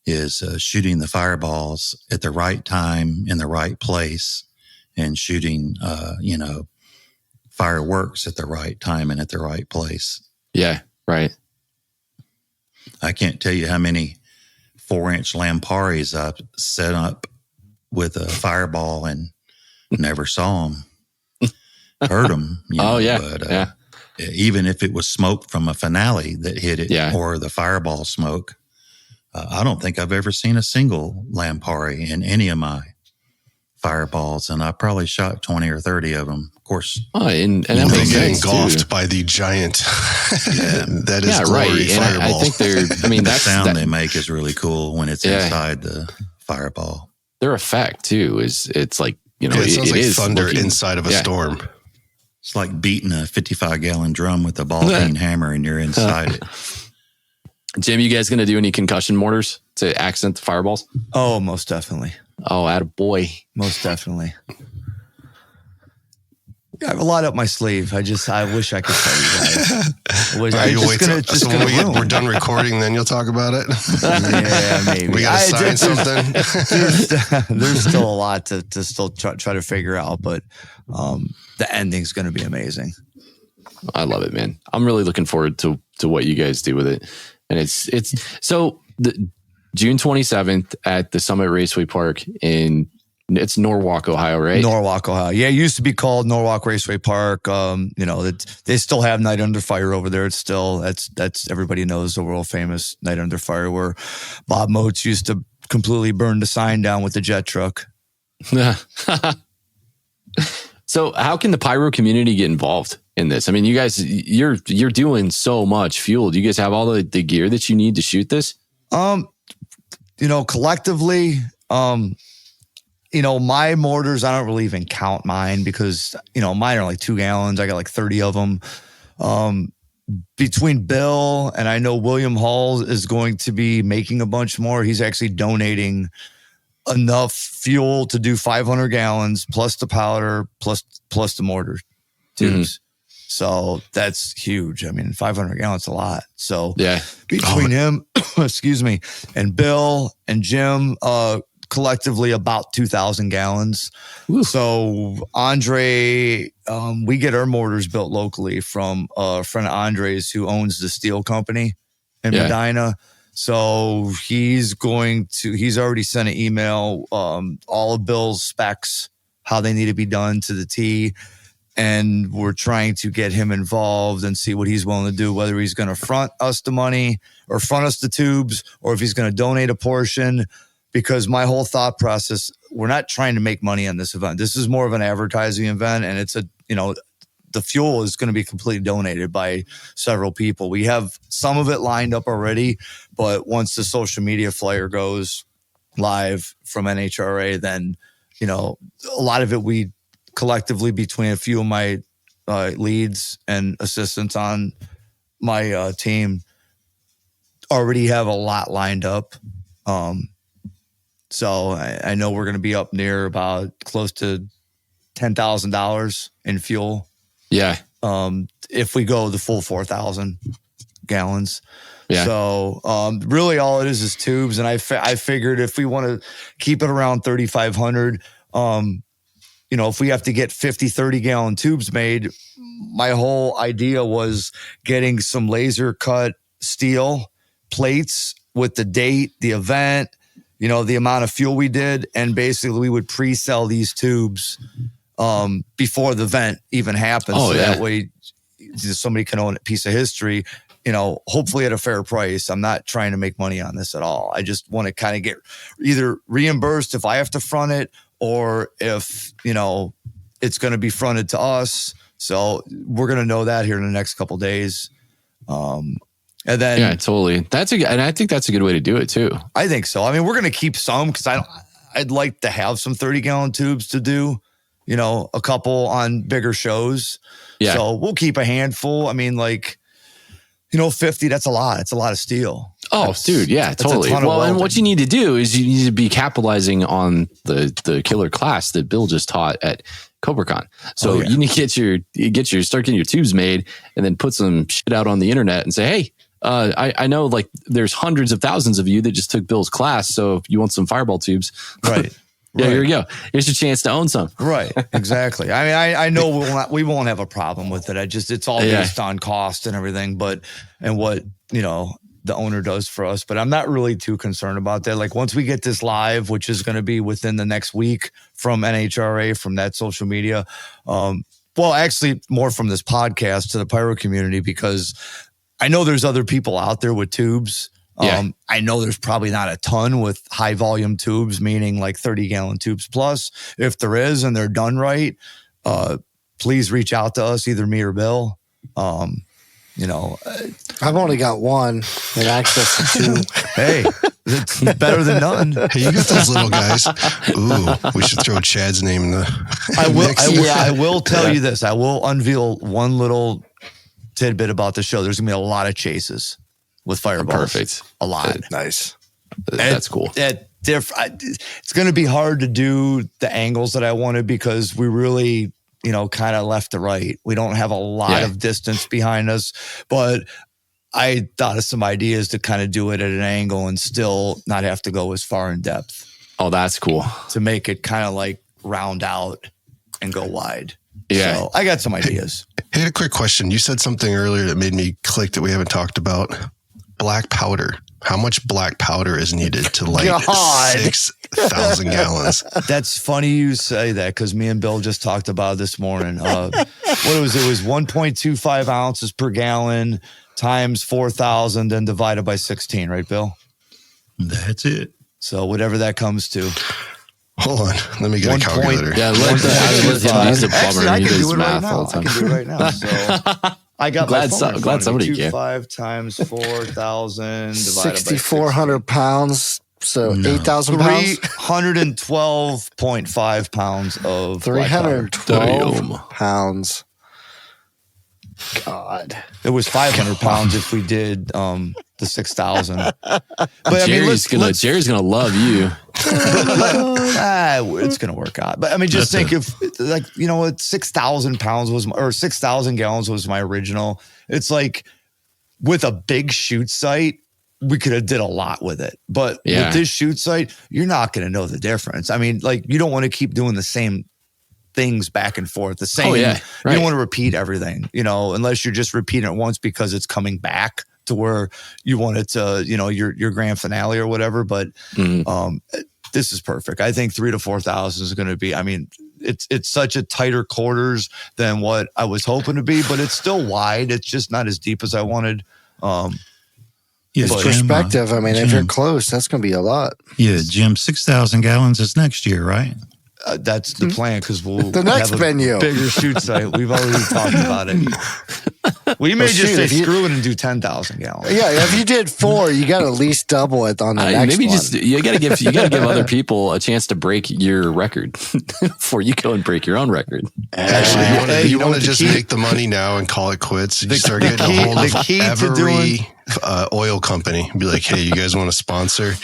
is shooting the fireballs at the right time in the right place and shooting, fireworks at the right time and at the right place. Yeah, right. I can't tell you how many 4-inch Lamparis I've set up with a fireball and never saw them. Heard them. But even if it was smoke from a finale that hit it or the fireball smoke, I don't think I've ever seen a single Lampari in any of my fireballs, and I probably shot 20 or 30 of them. Of course, and that makes sense engulfed by the giant. That is glory fireball. I think they're. I mean, the sound they make is really cool when it's inside the fireball. Their effect too it's like it sounds like thunder inside of a storm. It's like beating a 55-gallon drum with a ball-peen hammer, and you're inside it. Jim, you guys going to do any concussion mortars to accent the fireballs? Oh, most definitely. Oh, attaboy. Most definitely. I have a lot up my sleeve. I wish I could tell you guys. We're done recording, then you'll talk about it. Yeah, maybe. We got to sign something. There's still a lot to still try to figure out, but the ending's going to be amazing. I love it, man. I'm really looking forward to what you guys do with it. And it's so the June 27th at the Summit Raceway Park it's Norwalk, Ohio, right? Norwalk, Ohio. Yeah, it used to be called Norwalk Raceway Park. They still have Night Under Fire over there. It's still that's everybody knows the world famous Night Under Fire, where Bob Moats used to completely burn the sign down with the jet truck. So, how can the pyro community get involved in this? I mean, you guys, you're doing so much fuel. Do you guys have all the gear that you need to shoot this? Collectively, my mortars, I don't really even count mine because, mine are like 2 gallons. I got like 30 of them. Between Bill and I know William Hall is going to be making a bunch more. He's actually donating enough fuel to do 500 gallons plus the powder plus the mortar tubes. Mm-hmm. So that's huge. I mean, 500 gallons is a lot. So yeah, between him, excuse me, and Bill and Jim, collectively about 2,000 gallons. Ooh. So Andre, we get our mortars built locally from a friend of Andre's who owns the steel company in Medina. So he's already sent an email, all of Bill's specs, how they need to be done to the T. And we're trying to get him involved and see what he's willing to do, whether he's going to front us the money or front us the tubes, or if he's going to donate a portion. Because my whole thought process, we're not trying to make money on this event. This is more of an advertising event, and it's the fuel is going to be completely donated by several people. We have some of it lined up already, but once the social media flyer goes live from NHRA, then, a lot of it we collectively between a few of my leads and assistants on my team already have a lot lined up. So I know we're going to be up near about close to $10,000 in fuel. Yeah. If we go the full 4,000 gallons. Yeah. So really all it is tubes. And I figured if we want to keep it around 3,500, if we have to get 50, 30 gallon tubes made, my whole idea was getting some laser cut steel plates with the date, the event, the amount of fuel we did. And basically we would pre-sell these tubes before the event even happens. Oh, that way somebody can own a piece of history, hopefully at a fair price. I'm not trying to make money on this at all. I just want to kind of get either reimbursed if I have to front it, or if, it's going to be fronted to us. So we're going to know that here in the next couple of days. And then, yeah, totally. And I think that's a good way to do it too. I think so. I mean, we're going to keep some because I'd like to have some 30 gallon tubes to do, a couple on bigger shows. Yeah. So we'll keep a handful. I mean, 50, that's a lot. It's a lot of steel. Oh, dude. Yeah, totally. Well, and what you need to do is you need to be capitalizing on the killer class that Bill just taught at COBRACon. So you need to start getting your tubes made and then put some shit out on the internet and say, hey, I know there's hundreds of thousands of you that just took Bill's class. So if you want some fireball tubes, right. Yeah, here you go. Here's your chance to own some. Right, exactly. I mean, I know we won't have a problem with it. It's all based on cost and everything, and what, the owner does for us. But I'm not really too concerned about that. Once we get this live, which is going to be within the next week from NHRA, from that social media, actually more from this podcast to the pyro community, because I know there's other people out there with tubes. I know there's probably not a ton with high volume tubes, meaning 30 gallon tubes plus. If there is and they're done right, please reach out to us, either me or Bill. I've only got one and access to two. Hey, it's better than none. Hey, you got those little guys. Ooh, we should throw Chad's name in the I will tell you this. I will unveil one little tidbit about the show. There's going to be a lot of chases with fireballs. Perfect. A lot. Nice. That's cool. It's going to be hard to do the angles that I wanted, because we really kind of left to right. We don't have a lot of distance behind us, but I thought of some ideas to kind of do it at an angle and still not have to go as far in depth. Oh, that's cool. To make it kind of like round out and go wide. Yeah. So I got some ideas. Hey, a quick question. You said something earlier that made me click that we haven't talked about. Black powder. How much black powder is needed to light 6,000 gallons? That's funny you say that because me and Bill just talked about it this morning. What it was 1.25 ounces per gallon times 4,000, then divided by 16, right, Bill? That's it. So whatever that comes to. Hold on. Let me get a calculator. Yeah, he's a plumber. Actually, I He can does do it right math now. all the I time. can do it right now. So I got glad somebody can. 5 times 4,000 divided 6,400 pounds. So 8,000 pounds. 312.5 pounds of 312 pounds. God. It was 500 pounds if we did the 6,000. But Jerry's gonna love you. It's gonna work out. But I mean, just think if 6,000 pounds was or 6,000 gallons was my original. It's like with a big shoot site, we could have did a lot with it. But with this shoot site, you're not gonna know the difference. I mean, like you don't want to keep doing the same things back and forth. The same. You don't want to repeat everything, unless you're just repeating it once because it's coming back to where you want it to, your grand finale or whatever. But this is perfect. I think 3,000 to 4,000 is going to be, I mean, it's such a tighter quarters than what I was hoping to be, but it's still wide. It's just not as deep as I wanted. It's perspective. I mean, if you're close, that's going to be a lot. Yeah, Jim, 6,000 gallons is next year, right? That's the plan because we'll the next have a venue bigger shoot site. We've already talked about it. We may just say screw it and do 10,000 gallons. Yeah, if you did 4, you got to at least double it on the next maybe one. You got to give other people a chance to break your record before you go and break your own record. Actually, you want to just make the money now and call it quits. You start getting a hold of every oil company. Be like, hey, you guys want to sponsor?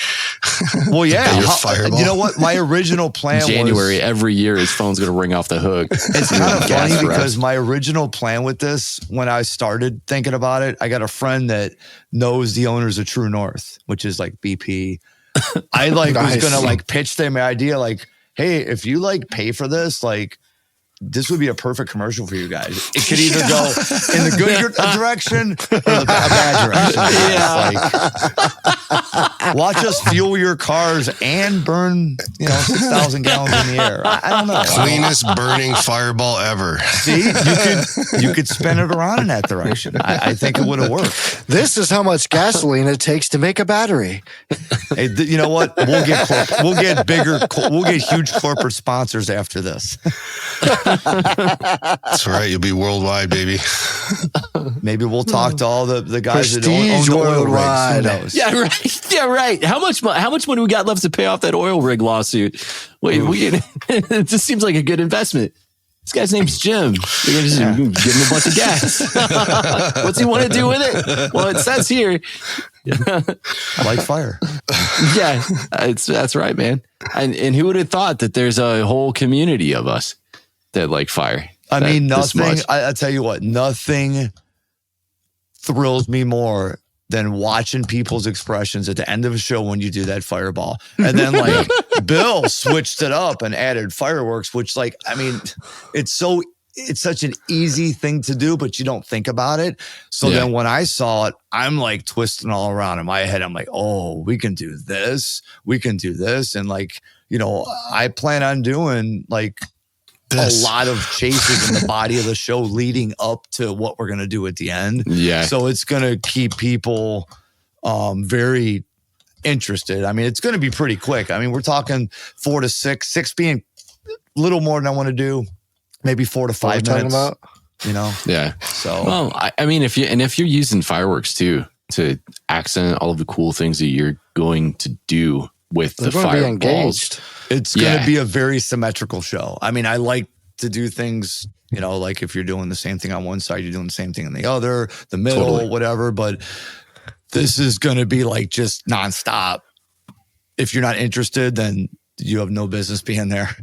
Well, yeah. Fireball? You know what? My original plan was January every year, his phone's going to ring off the hook. It's kind of funny because my original plan with this, when I started thinking about it, I got a friend that knows the owners of True North, which is like BP. I was going to pitch them my idea like, hey, if you pay for this, this would be a perfect commercial for you guys. It could either go in the good direction or the bad direction. Watch us fuel your cars and burn, 6,000 gallons in the air. I don't know. Cleanest burning fireball ever. See, you could spin it around in that direction. I think it would have worked. This is how much gasoline it takes to make a battery. Hey, you know what? We'll get huge corporate sponsors after this. That's right. You'll be worldwide, baby. Maybe we'll talk to all the guys Prestige that own the oil worldwide. rigs. Who knows? Yeah, right. Yeah, right. How much money we got left to pay off that oil rig lawsuit? Wait, it just seems like a good investment. This guy's name's Jim. We're going to just give him a bunch of gas. What's he want to do with it? Well, it says here. Like fire. Yeah, that's right, man. And who would have thought that there's a whole community of us that like fire? I mean, nothing. I tell you what, nothing thrills me more than watching people's expressions at the end of a show when you do that fireball. And then Bill switched it up and added fireworks, which it's such an easy thing to do, but you don't think about it. So then when I saw it, I'm twisting all around in my head. I'm like, oh, we can do this. We can do this. And I plan on doing a lot of chases in the body of the show leading up to what we're going to do at the end. Yeah. So it's going to keep people very interested. I mean, it's going to be pretty quick. I mean, we're talking 4 to 6 being a little more than I want to do. Maybe 4 to 5 minutes. Yeah. So, well, I mean, if you're using fireworks too to accent all of the cool things that you're going to do with the fireballs, it's going to be a very symmetrical show. I mean, I like to do things, if you're doing the same thing on one side, you're doing the same thing on the other, the middle, whatever. But this is going to be just nonstop. If you're not interested, then you have no business being there.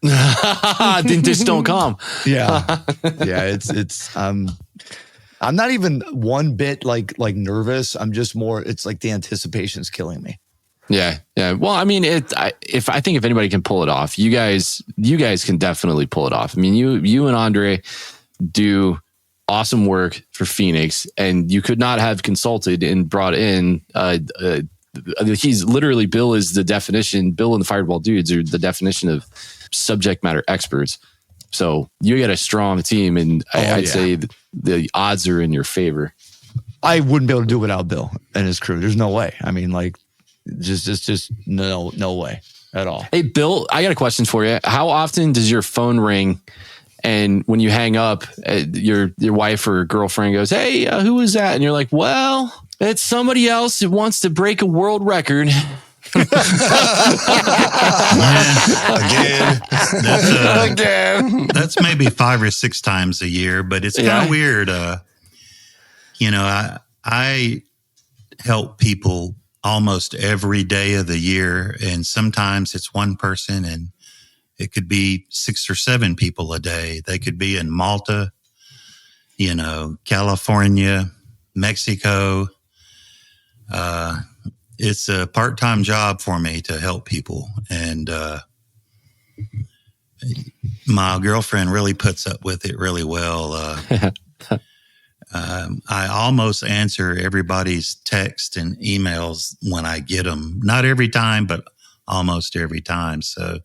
Just don't come. Yeah. It's I'm not even one bit like nervous. I'm just more, it's like the anticipation's killing me. Yeah. Well, I mean, I think if anybody can pull it off, you guys can definitely pull it off. I mean, you and Andre do awesome work for Phoenix, and you could not have consulted and brought in. He's literally, Bill is the definition. Bill and the Fireball dudes are the definition of subject matter experts. So you got a strong team, and I'd say the odds are in your favor. I wouldn't be able to do it without Bill and his crew. There's no way. I mean, like, just no way at all. Hey, Bill, I got a question for you. How often does your phone ring, and when you hang up, your wife or girlfriend goes, "Hey, who is that?" And you're like, "Well, it's somebody else who wants to break a world record." Again. That's maybe 5 or 6 times a year, but it's kind of weird. I help people almost every day of the year, and sometimes it's one person, and it could be 6 or 7 people a day. They could be in Malta, California, Mexico. It's a part-time job for me to help people. And my girlfriend really puts up with it really well. I almost answer everybody's text and emails when I get them. Not every time, but almost every time. So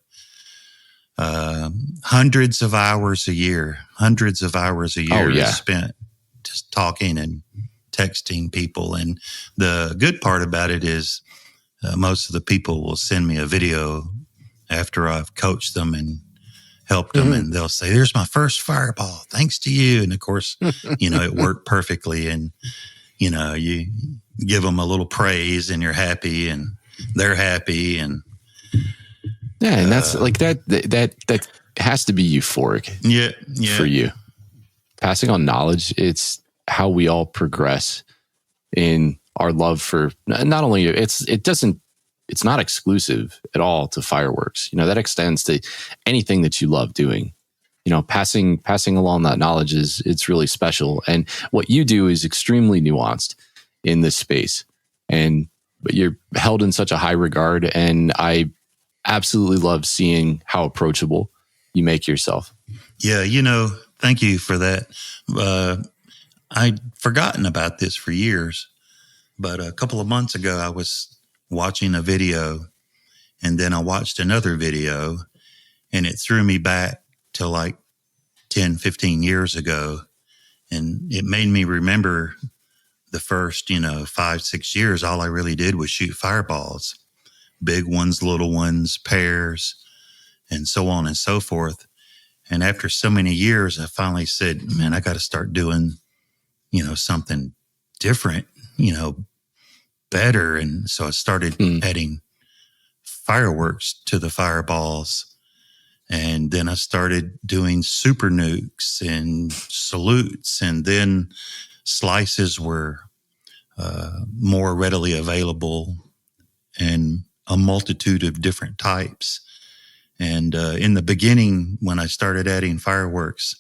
hundreds of hours a year is spent just talking and texting people. And the good part about it is most of the people will send me a video after I've coached them and helped them, and they'll say, "There's my first fireball, thanks to you." And of course, it worked perfectly, and you give them a little praise, and you're happy, and they're happy, and and that's like that has to be euphoric. For you, passing on knowledge. It's how we all progress in our love for not only it's not exclusive at all to fireworks. That extends to anything that you love doing. Passing along that knowledge it's really special. And what you do is extremely nuanced in this space, but you're held in such a high regard. And I absolutely love seeing how approachable you make yourself. Yeah. Thank you for that. I'd forgotten about this for years, but a couple of months ago, I was watching a video, and then I watched another video, and it threw me back to like 10, 15 years ago. And it made me remember the first, 5, 6 years, all I really did was shoot fireballs, big ones, little ones, pairs, and so on and so forth. And after so many years, I finally said, man, I got to start doing something different, better. And so I started adding fireworks to the fireballs. And then I started doing super nukes and salutes. And then slices were more readily available, and a multitude of different types. And in the beginning, when I started adding fireworks,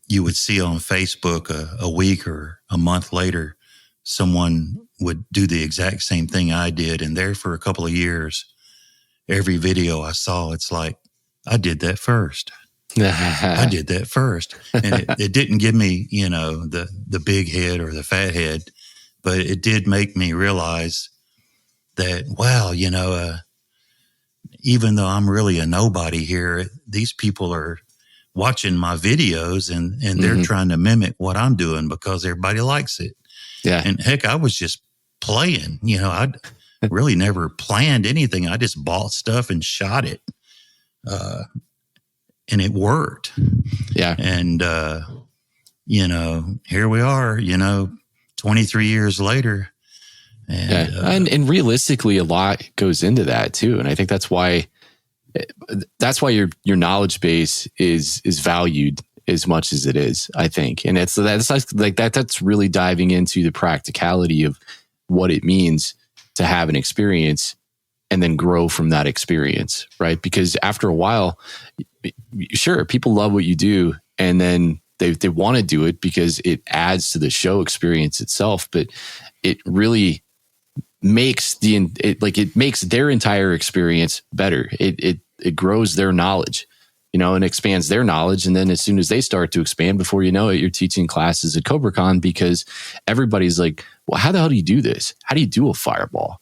you would see on Facebook a week or a month later, someone would do the exact same thing I did. And there for a couple of years, every video I saw, it's like, I did that first. I did that first. And it didn't give me, the big head or the fat head, but it did make me realize that, wow, even though I'm really a nobody here, these people are watching my videos and they're trying to mimic what I'm doing because everybody likes it. Yeah. And heck, I was just playing, I really never planned anything. I just bought stuff and shot it. And it worked. Yeah. And, here we are, 23 years later. And realistically, a lot goes into that too. And I think that's why your knowledge base is valued as much as it is, I think. And that's like that's really diving into the practicality of what it means to have an experience and then grow from that experience, right? Because after a while, sure, people love what you do, and then they want to do it because it adds to the show experience itself, but it really makes it makes their entire experience better. It grows their knowledge, and expands their knowledge. And then as soon as they start to expand, before you know it, you're teaching classes at CobraCon because everybody's like, well, how the hell do you do this? How do you do a fireball?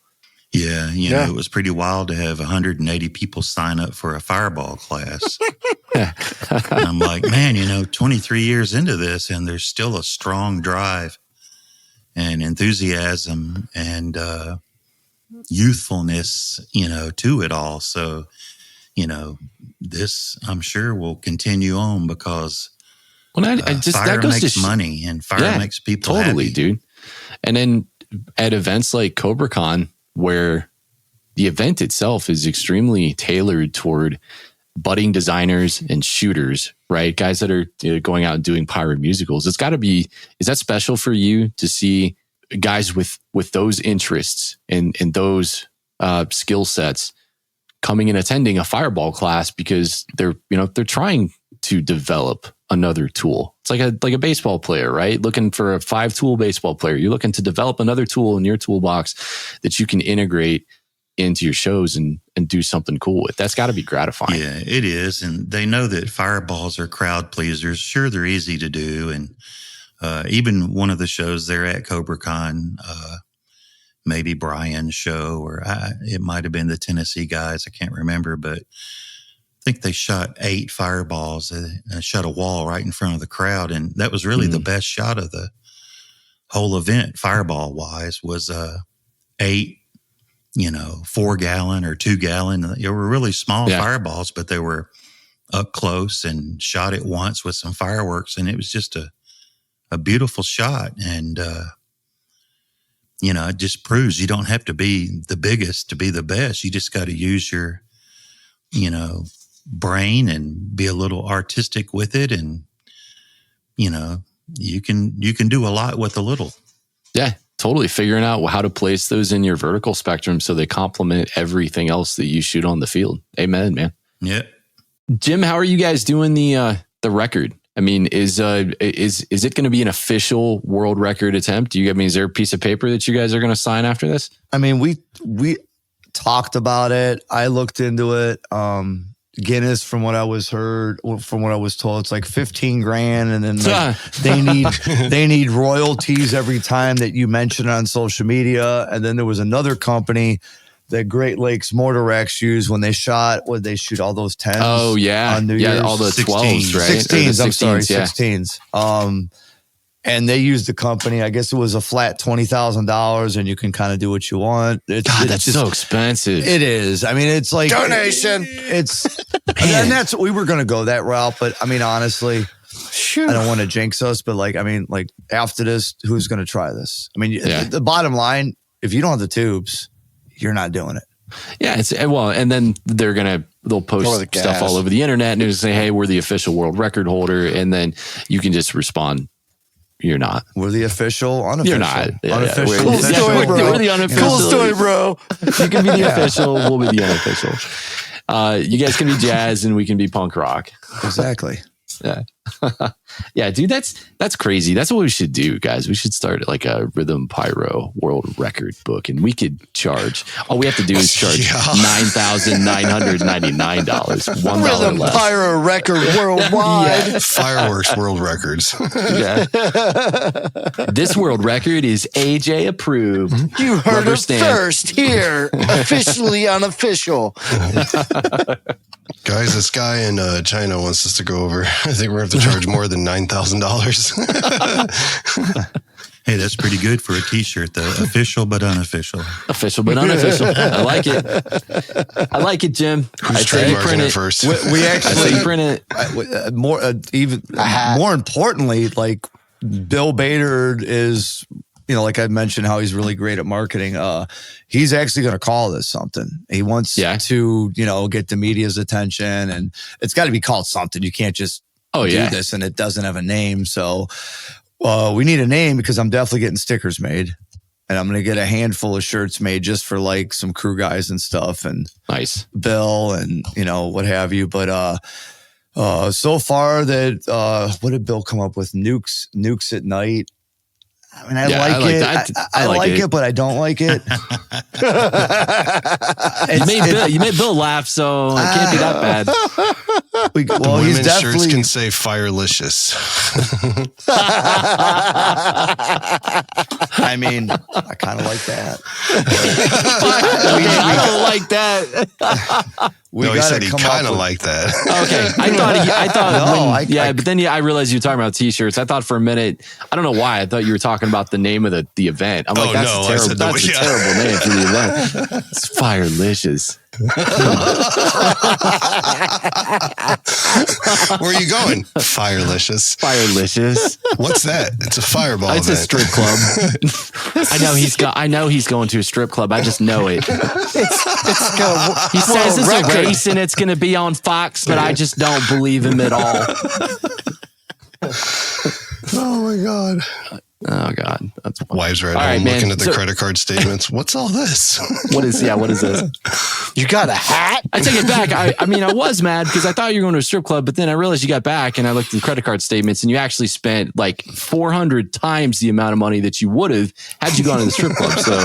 Yeah, know, it was pretty wild to have 180 people sign up for a fireball class. And I'm like, man, 23 years into this, and there's still a strong drive and enthusiasm and youthfulness, to it all. So, this I'm sure will continue on because fire that goes makes to money and fire makes people totally, happy. Dude. And then at events like CobraCon, where the event itself is extremely tailored toward budding designers and shooters, right? Guys that are going out and doing pyro musicals. It's got to be, is that special for you to see guys with those interests and those skill sets coming and attending a fireball class because they're trying to develop another tool? It's like a baseball player, right? Looking for a 5-tool baseball player. You're looking to develop another tool in your toolbox that you can integrate into your shows and do something cool with. That's got to be gratifying. Yeah, it is. And they know that fireballs are crowd pleasers. Sure, they're easy to do. And even one of the shows there at CobraCon, maybe Brian's show, or it might have been the Tennessee guys. I can't remember, but I think they shot 8 fireballs and shot a wall right in front of the crowd. And that was really the best shot of the whole event, fireball wise, was 8, 4-gallon or 2-gallon. They were really small fireballs, but they were up close and shot at once with some fireworks. And it was just a beautiful shot. And, it just proves you don't have to be the biggest to be the best. You just got to use your, brain and be a little artistic with it. And, you can do a lot with a little. Yeah, totally. Figuring out how to place those in your vertical spectrum so they complement everything else that you shoot on the field. Amen, man. Yeah. Jim, how are you guys doing the record? I mean, is it going to be an official world record attempt? Is there a piece of paper that you guys are going to sign after this? I mean, we talked about it. I looked into it. Guinness, from what I was told, it's like 15 grand, and then they need royalties every time that you mention it on social media. And then there was another company that Great Lakes Mortar X used when they shot. Would they shoot all those 10s? Oh yeah, on New Year's? All the 12s, right? 16s. I'm sorry, 16s. And they used the company. I guess it was a flat $20,000, and you can kind of do what you want. That's so expensive. It is. I mean, it's like donation. And that's we were going to go that route, but I mean, honestly, I don't want to jinx us, but after this, who's going to try this? I mean, the bottom line, if you don't have the tubes, you're not doing it. Yeah, and then they'll post stuff all over the internet and say, "Hey, we're the official world record holder," and then you can just respond. You're not. We're the official, unofficial. You're not. Unofficial. Cool story, bro. We're the unofficial. Cool story, bro. You can be the official. We'll be the unofficial. You guys can be jazz and we can be punk rock. Exactly. Yeah. Yeah, dude, that's crazy. That's what we should do, guys. We should start like a Rhythm Pyro world record book, and we could charge. All we have to do is charge $9,999. $1 Rhythm less. Pyro record worldwide. Fireworks world records. Yeah. This world record is AJ approved. You heard Rubber it stamp. first here. Officially unofficial. Guys, this guy in China wants us to go over. I think we're going to have to charge more than $9,000. Hey, that's pretty good for a T-shirt, though. Official but unofficial. Official but unofficial. I like it. I like it, Jim. Who's trademarking it first? We actually print it. More importantly, like Bill Bader is, like I mentioned, how he's really great at marketing. He's actually going to call this something. He wants to, get the media's attention, and it's got to be called something. You can't just do this and it doesn't have a name. So we need a name, because I'm definitely getting stickers made. and I'm going to get a handful of shirts made just for like some crew guys and stuff, and Nice. Bill and, you know, what have you. But so far that what did Bill come up with? Nukes at night. I mean, I like it. That. I like it, but I don't like it. You made Bill laugh, so it can't be that bad. Well, he's Women's shirts definitely can say "firelicious." I mean, I kind of like that. I don't like that. No, he said he kind of liked that. Okay, I thought. No, but then I realized you were talking about t-shirts. I thought for a minute, I don't know why, I thought you were talking about the name of the event. I'm like, that's a terrible name for the event. It's Firelicious. Where are you going? Firelicious. Firelicious. What's that? It's a fireball. It's a strip club. I know he's going to a strip club. I just know it. He says it's a race and it's going to be on Fox, but I just don't believe him at all. Oh my god. Oh God, that's wives right all home right, looking man. at the credit card statements. What's all this? What is this? You got a hat? I take it back. I mean, I was mad because I thought you were going to a strip club, but then I realized you got back and I looked at the credit card statements and you actually spent like 400 times the amount of money that you would have had you gone to the strip club. So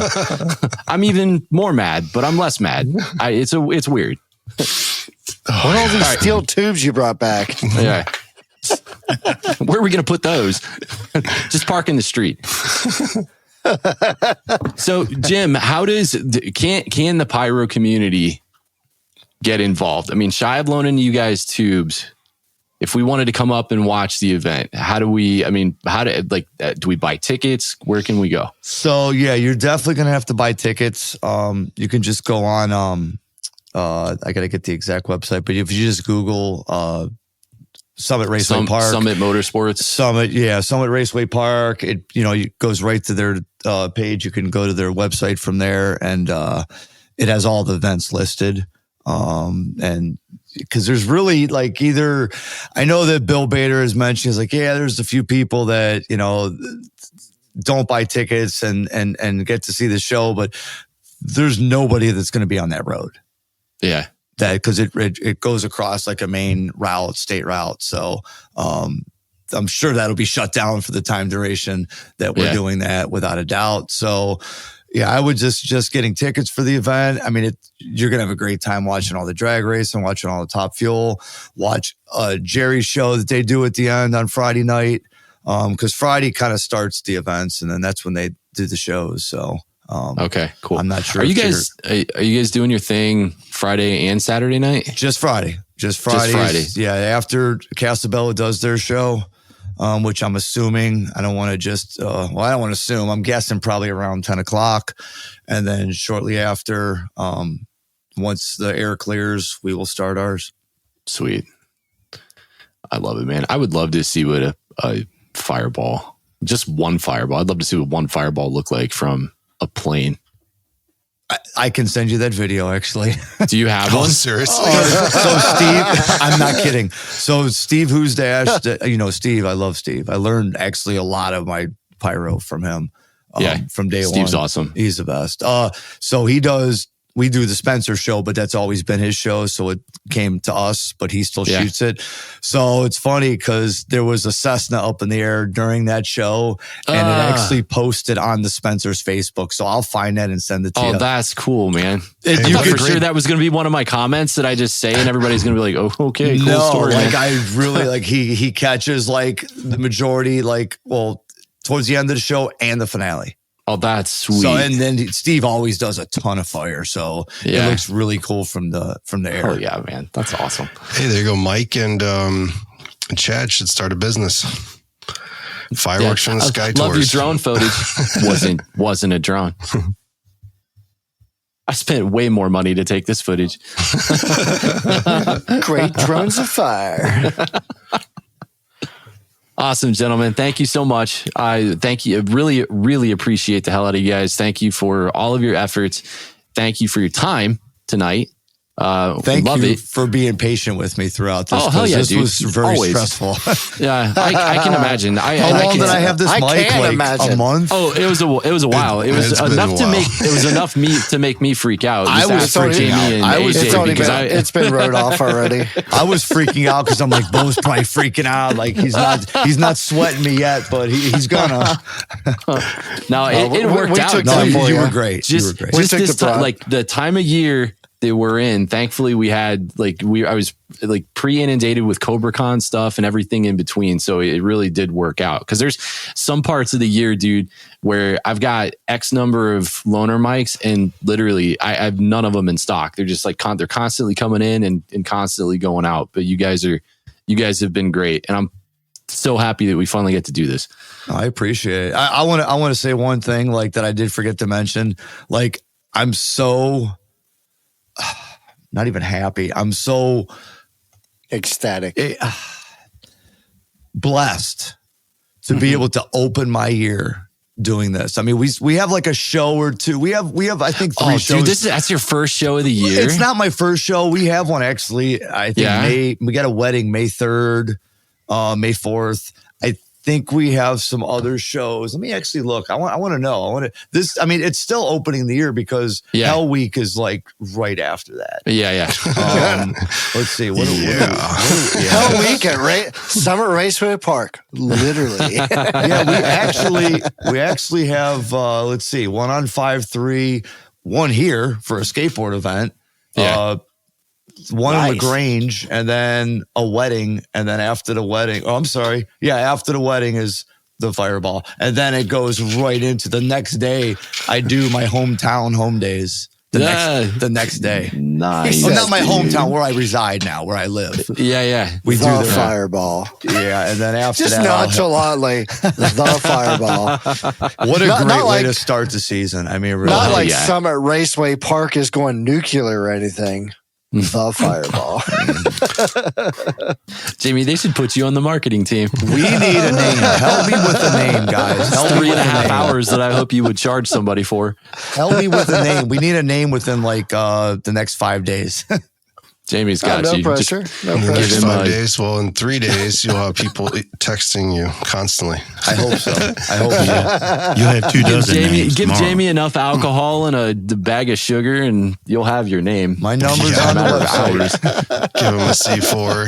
I'm even more mad, but I'm less mad. It's weird. What are all these steel tubes you brought back? Yeah. Where are we going to put those? Just park in the street. So, Jim, how can the pyro community get involved? I mean, shy of loaning you guys tubes. If we wanted to come up and watch the event, do we buy tickets? Where can we go? So yeah, you're definitely gonna have to buy tickets. You can just go on. I gotta get the exact website, but if you just Google Summit Raceway Park, Summit Motorsports, Summit Raceway Park. It goes right to their page. You can go to their website from there, and it has all the events listed. And because there's really like I know that Bill Bader has mentioned, he's like, yeah, there's a few people that don't buy tickets and get to see the show, but there's nobody that's going to be on that road. Yeah. That because it goes across like a main route, state route. So I'm sure that'll be shut down for the time duration that we're doing that, without a doubt. So yeah, I would just getting tickets for the event. I mean, you're gonna have a great time watching all the drag racing, watching all the Top Fuel, watch Jerry's show that they do at the end on Friday night. Because Friday kind of starts the events, and then that's when they do the shows. So. Okay, cool. I'm not sure. Are you guys doing your thing Friday and Saturday night? Just Friday. Yeah, after Casabella does their show, which I'm assuming, I don't want to I don't want to assume. I'm guessing probably around 10 o'clock. And then shortly after, once the air clears, we will start ours. Sweet. I love it, man. I would love to see what a fireball, just one fireball. I'd love to see what one fireball look like from a plane. I can send you that video, actually. Do you have one? Seriously? So Steve, I'm not kidding. So Steve Who's Dashed, Steve, I love Steve. I learned actually a lot of my pyro from him. From day one. Steve's awesome. He's the best. So we do the Spencer show, but that's always been his show. So it came to us, but he still shoots it. So it's funny because there was a Cessna up in the air during that show, and it actually posted on the Spencer's Facebook. So I'll find that and send it to you. Oh, that's cool, man. I thought for sure that was going to be one of my comments that I just say, and everybody's going to be like, "Oh, okay, cool story." Like man. I really he catches like the majority, towards the end of the show and the finale. Oh, that's sweet. So, and then Steve always does a ton of fire, so it looks really cool from the air. Oh yeah, man, that's awesome. Hey, there you go. Mike and Chad should start a business. Fireworks from the sky tours. Love your drone footage. wasn't a drone. I spent way more money to take this footage. Great drones of fire. Awesome, gentlemen. Thank you so much. Thank you. Really, really appreciate the hell out of you guys. Thank you for all of your efforts. Thank you for your time tonight. Thank love you it. for being patient with me throughout this. Oh, hell yeah, this dude. was very Always. stressful. Yeah, I can imagine. How long did I have this I mic? can't Like imagine. a month? Oh, it was a while. It was It's been enough a to while. make. It was enough to make me freak out. I Just was ask for freaking out. Jamie and I was- AJ It's already because been, it's been wrote off already. I was freaking out because I'm like, Bo's probably freaking out. Like he's not sweating me yet, but he's gonna. no, it we- worked we out. took No, time dude. for you ya. were great. You were Just, great. We just took this the brunt. time, like the time of year that we're in. Thankfully, we had I was like pre-inundated with CobraCon stuff and everything in between. So it really did work out. Because there's some parts of the year, dude, where I've got X number of loaner mics, and literally I have none of them in stock. They're just like they're constantly coming in and constantly going out. But you guys have been great, and I'm so happy that we finally get to do this. I appreciate it. I want to say one thing like that I did forget to mention. Like I'm so not even happy. I'm so Ecstatic. blessed to be able to open my year doing this. I mean, we have like a show or two. We have I think 3 shows. Dude, that's your first show of the year. It's not my first show. We have one actually. I think we got a wedding May 3rd, May 4th. I think we have some other shows. Let me actually look. I want to know. I mean, it's still opening the year because Hell Week is like right after that. Yeah. Let's see. Hell week at Summit Raceway Park. Literally. Yeah, we actually have let's see, one on 5-3, one here for a skateboard event. Yeah. One Nice. in LaGrange, and then a wedding, and then after the wedding, after the wedding is the Fireball, and then it goes right into the next day. I do my hometown home days. The next day. Nice. Oh, not my hometown, where I reside now, where I live. Yeah. We do The the Fireball. yeah, and then after Just that, nonchalantly, the Fireball. what a Not great way like- to start the season. I mean, really. Not like yeah. Summit Raceway Park is going nuclear or anything. The Fireball. Jamie, they should put you on the marketing team. We need a name. Help me with a name, guys. Help me with a 3.5 name. hours that I hope you would charge somebody for. Help me with a name. We need a name within like the next 5 days. Jamie's got No you. Just pressure. No In the pressure. next Give him 5 a- days. Well, in 3 days, you'll have people texting you constantly. I hope so. I hope so. You have 2 dozen names give tomorrow. Jamie enough alcohol and a bag of sugar, and you'll have your name. My number's Yeah. on the Matter of website. hours. Give them a C4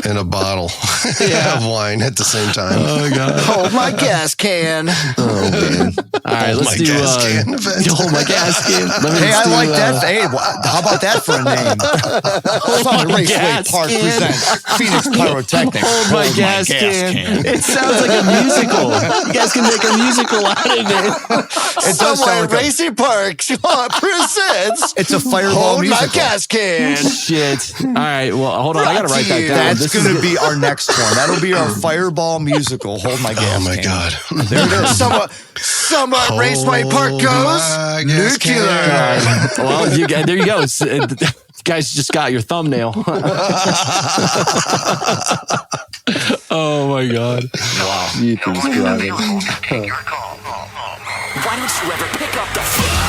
and a bottle of wine at the same time. Oh god. Hold my gas can. Oh man. All right, Hold let's my do gas can event. hold my gas can. Hey, I like that. Hey, how about that for a name? Summit Raceway gas Park can. presents Phoenix Pyrotechnics. Hold my gas can. It sounds like a musical. You guys can make a musical out of it. It does Somewhere sound like a, Racing Park presents. it's a Fireball Hold my musical. gas can. Shit. All right. Well, hold on. I gotta write that down. That's This going is to be our next one. That'll be our Fireball musical. Hold my gas. Oh my can. God. There it is. Somewhere Raceway Park Hold goes my gas nuclear. can. well, there you go. You guys just got your thumbnail. Oh my god! Wow. Why don't you ever pick up the phone?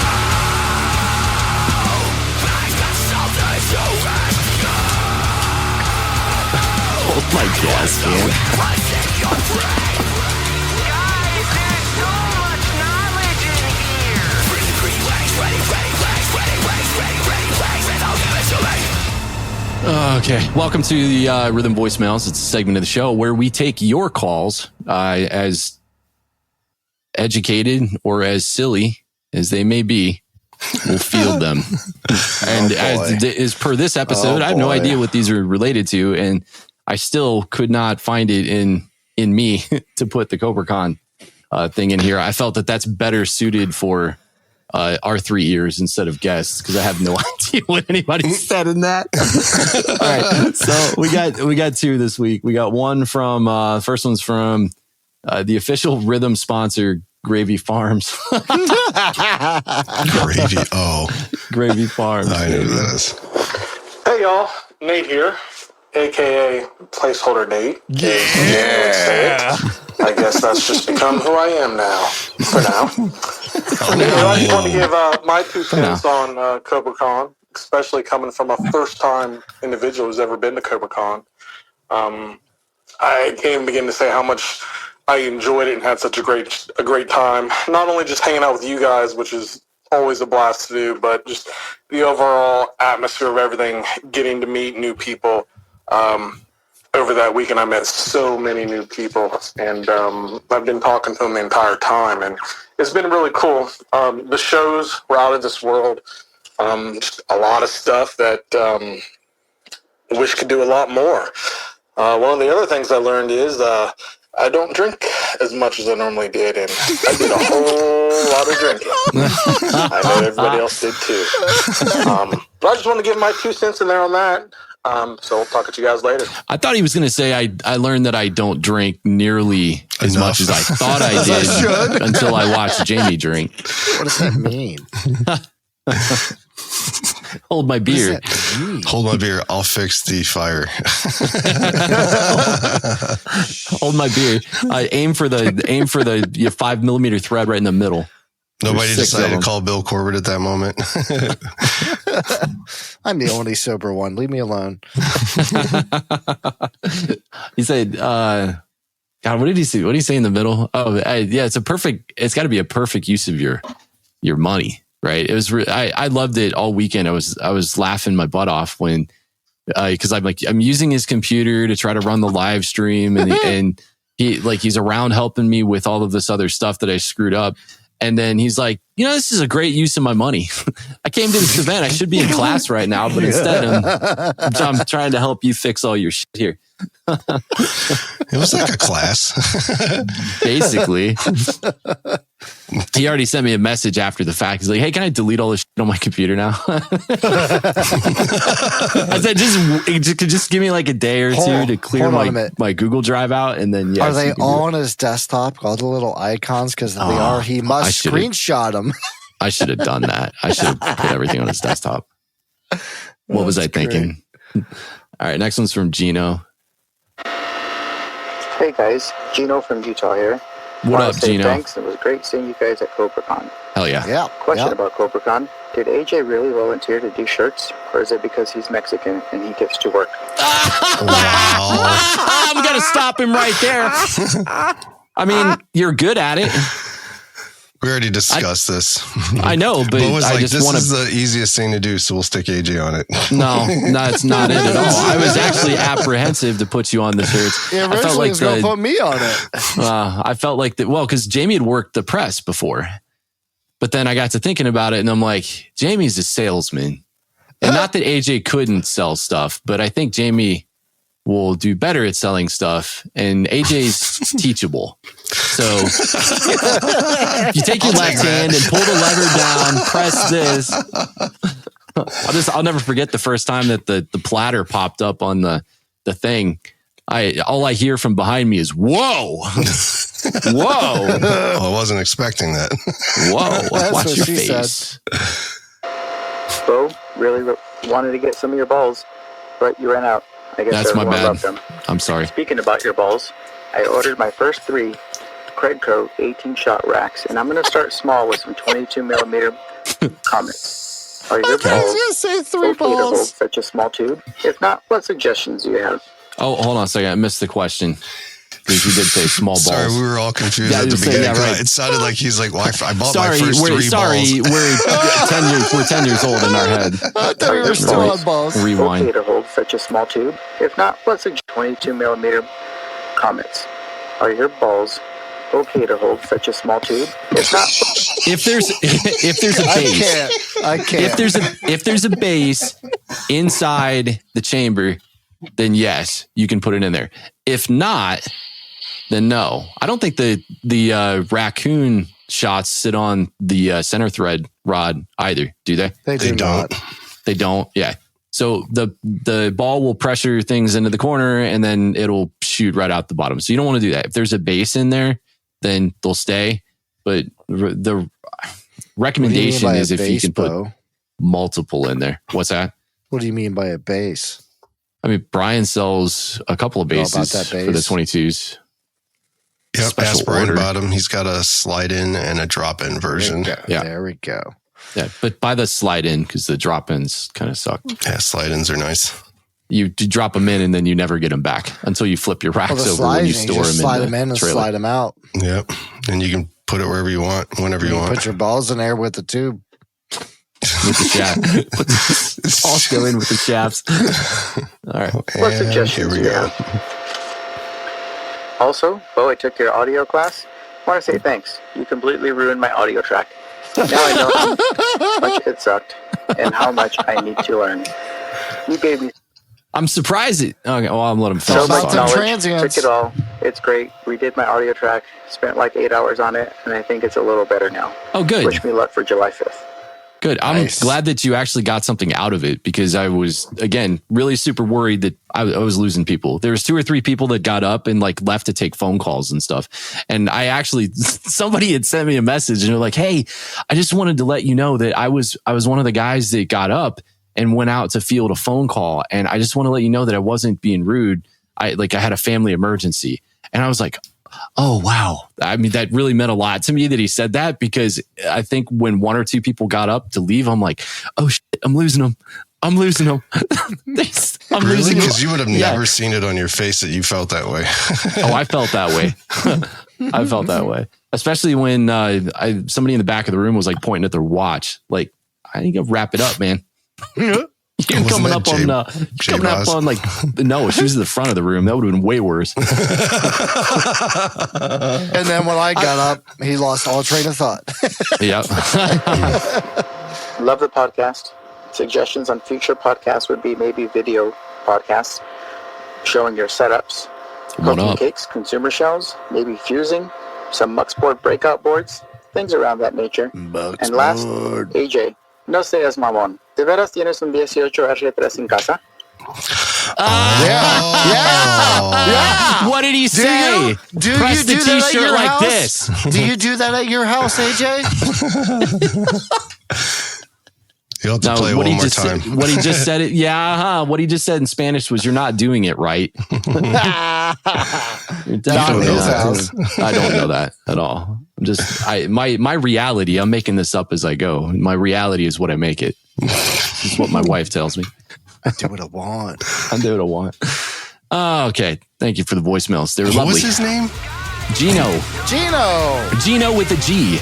Hold my gas can. Guys, there's so much knowledge in here. Okay, welcome to the Rhythm Voicemails. It's a segment of the show where we take your calls as educated or as silly as they may be. We'll field them. And as per this episode, I have no idea what these are related to, and I still could not find it in me to put the CobraCon thing in here. I felt that that's better suited for our 3 ears instead of guests, because I have no idea what anybody said in that. All right, so we got 2 this week. We got one from first one's from the official rhythm sponsor, Gravy Farms. Gravy. Oh, Gravy Farms. I know who that is. Hey y'all, Nate here, aka placeholder Nate. Yeah. I guess that's just become who I am now. For now. I just want to give my 2 cents on CobraCon, especially coming from a first-time individual who's ever been to CobraCon. I can't even begin to say how much I enjoyed it and had such a great time. Not only just hanging out with you guys, which is always a blast to do, but just the overall atmosphere of everything, getting to meet new people. Over that weekend, I met so many new people, and I've been talking to them the entire time, and it's been really cool. The shows were out of this world. Just a lot of stuff that I wish could do a lot more. One of the other things I learned is I don't drink as much as I normally did, and I did a whole lot of drinking. I know everybody else did too. But I just want to give my 2 cents in there on that. So we'll talk to you guys later. I thought he was going to say I learned that I don't drink nearly as much as I thought I did until I watched Jamie drink. What does that mean? Hold my beer. Hold my beer. I'll fix the fire. Hold my beer. Aim for the 5mm thread right in the middle. Nobody decided to call Bill Corbett at that moment. I'm the only sober one. Leave me alone. He said, God, what did he say? What did he say in the middle? Oh, yeah, it's got to be a perfect use of your money, right? It was, I loved it all weekend. I was laughing my butt off when, cause I'm using his computer to try to run the live stream and he's around helping me with all of this other stuff that I screwed up. And then he's like, this is a great use of my money. I came to this event. I should be in class right now, but instead I'm trying to help you fix all your shit here. It was like a class. Basically. He already sent me a message after the fact. He's like, hey, can I delete all this shit on my computer now? I said, just give me like a day or two to clear my Google Drive out. And then, are they all on his desktop? All the little icons? Because if they are, he must screenshot them. I should have done that. I should have put everything on his desktop. What was I thinking? All right. Next one's from Gino. Hey guys, Gino from Utah here. What up, Gino? Thanks. It was great seeing you guys at CobraCon. Hell yeah. Yeah. Question about CobraCon. Did AJ really volunteer to do shirts? Or is it because he's Mexican and he gets to work? Wow. I'm going to stop him right there. I mean, you're good at it. We already discussed this. I know, but Bo was I like, just this want is the easiest thing to do, so we'll stick AJ on it. No, it's not it at all. I was actually apprehensive to put you on the shirts. Yeah, I felt like was going to put me on it. I felt like that. Well, because Jamie had worked the press before, but then I got to thinking about it, and I'm like, Jamie's a salesman, and not that AJ couldn't sell stuff, but I think Jamie will do better at selling stuff, and AJ's teachable. So you take your left hand and pull the lever down, press this. I'll never forget the first time that the platter popped up on the thing. All I hear from behind me is, whoa, whoa. I wasn't expecting that. Whoa, watch your face. Said. Bo really wanted to get some of your balls, but you ran out. I guess that's my bad. Them. I'm sorry. Speaking about your balls, I ordered my first 3 Credco 18-shot racks, and I'm going to start small with some 22mm comments. Are your balls say 3 okay balls. to hold such a small tube? If not, what suggestions do you have? Oh, hold on a second. I missed the question. Because you did say small balls. Sorry, we were all confused at the beginning. Right. It sounded like he's like, well, I bought my first 3 balls. Sorry, we're 10 years old in our head. I thought we were still on balls. Rewind. Okay to hold such a small tube? If not, what suggestions? 22mm comments. Are your balls okay to hold such a small tube? If not, if there's a base, I can't. If there's a base inside the chamber, then yes, you can put it in there. If not, then no. I don't think the raccoon shots sit on the center thread rod either, do they? They don't. They don't. Yeah. So the ball will pressure things into the corner and then it'll shoot right out the bottom. So you don't want to do that. If there's a base in there, then they'll stay. But the recommendation is if you can put multiple in there. What's that? What do you mean by a base? I mean, Brian sells a couple of bases for the 22s. Yep, special aspirated order. bottom. He's got a slide in and a drop in version. There we go. Yeah, but buy the slide in because the drop ins kind of suck. Yeah, slide ins are nice. You drop them in and then you never get them back until you flip your racks over when you store them. Slide them in and trailer. slide them out. Yep. And you can put it wherever you want, whenever you want. Put your balls in there with the tube. With the shaft. Put the balls go in with the shafts. All right. What suggestions do you have? Also, Bo, I took your audio class. I want to say thanks. You completely ruined my audio track. Now I know how much it sucked and how much I need to learn. You gave me I'm surprised it. Okay, well, I'm letting him so finish. much knowledge. Took it all. It's great. Redid my audio track. Spent like 8 hours on it, and I think it's a little better now. Oh, good. Wish me luck for July 5th. Good. I'm glad that you actually got something out of it because I was, again, really super worried that I was losing people. There was 2 or 3 people that got up and like left to take phone calls and stuff. And I actually, somebody had sent me a message and they're like, "Hey, I just wanted to let you know that I was one of the guys that got up and went out to field a phone call. And I just want to let you know that I wasn't being rude. I had a family emergency." And I was like, oh, wow. I mean, that really meant a lot to me that he said that because I think when 1 or 2 people got up to leave, I'm like, oh, shit, I'm losing them. I'm losing them. I'm really? losing them. Because you would have never seen it on your face that you felt that way. Oh, I felt that way. I felt that way. Especially when somebody in the back of the room was like pointing at their watch. Like, I think I'll wrap it up, man. You're coming up on like, no, she was at the front of the room. That would have been way worse. And then when I got up, he lost all train of thought. Yep. Love the podcast. Suggestions on future podcasts would be maybe video podcasts showing your setups, cooking cakes, consumer shells, maybe fusing, some muuxBRD breakout boards, things around that nature. And last, AJ, no seas mamón. ¿De veras tienes un 18R3 en casa? Yeah. What did he say? Do Press you the do that at t-shirt your like house? this. Do you do that at your house, AJ? You'll have to play what one he more just time. Said, what he just said, what he just said in Spanish was, "You're not doing it right." You're definitely not. I don't know that at all. I'm just my reality. I'm making this up as I go. My reality is what I make it. It's what my wife tells me. I do what I want. I do what I want. Okay. Thank you for the voicemails. They were What lovely. was his name? Gino with a G.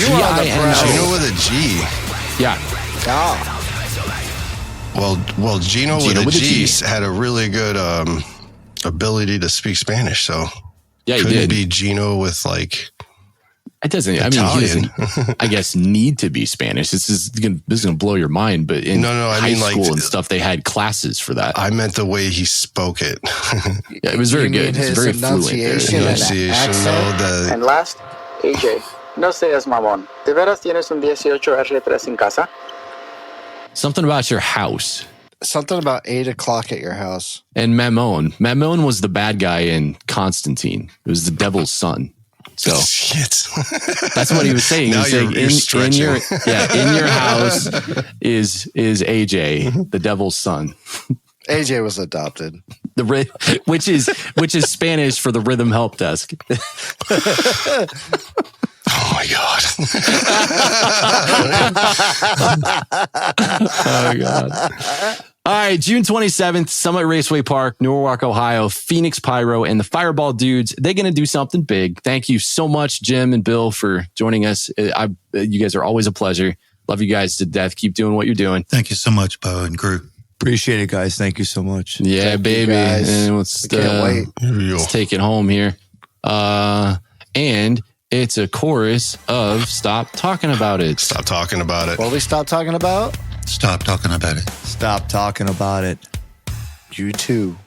Gino with a G. Yeah. Well, Gino with a G had a really good ability to speak Spanish. So yeah, he couldn't did. it be Gino with like? It doesn't. Italian. I mean, he doesn't. I guess need to be Spanish. This is gonna blow your mind. But in high school and stuff, they had classes for that. I meant the way he spoke it. Yeah, it was very good. It's very fluent. And last, AJ, no seas mamón. ¿De veras tienes un 18R3 en casa? Something about your house. Something about 8 o'clock at your house. And Mammon. Mammon was the bad guy in Constantine. It was the devil's son. So shit. That's what he was saying. He was saying in your house is AJ, the devil's son. AJ was adopted. Which is Spanish for the rhythm help desk. Oh my God. Oh my God. All right, June 27th, Summit Raceway Park, Norwalk, Ohio, Phoenix Pyro, and the Fireball Dudes. They're going to do something big. Thank you so much, Jim and Bill, for joining us. You guys are always a pleasure. Love you guys to death. Keep doing what you're doing. Thank you so much, Bo and crew. Appreciate it, guys. Thank you so much. Yeah, Thank baby. you guys. And Can't wait. Let's take it home here. And it's a chorus of Stop Talking About It. Stop talking about it. What we stop talking about? Stop talking about it. Stop talking about it. You too.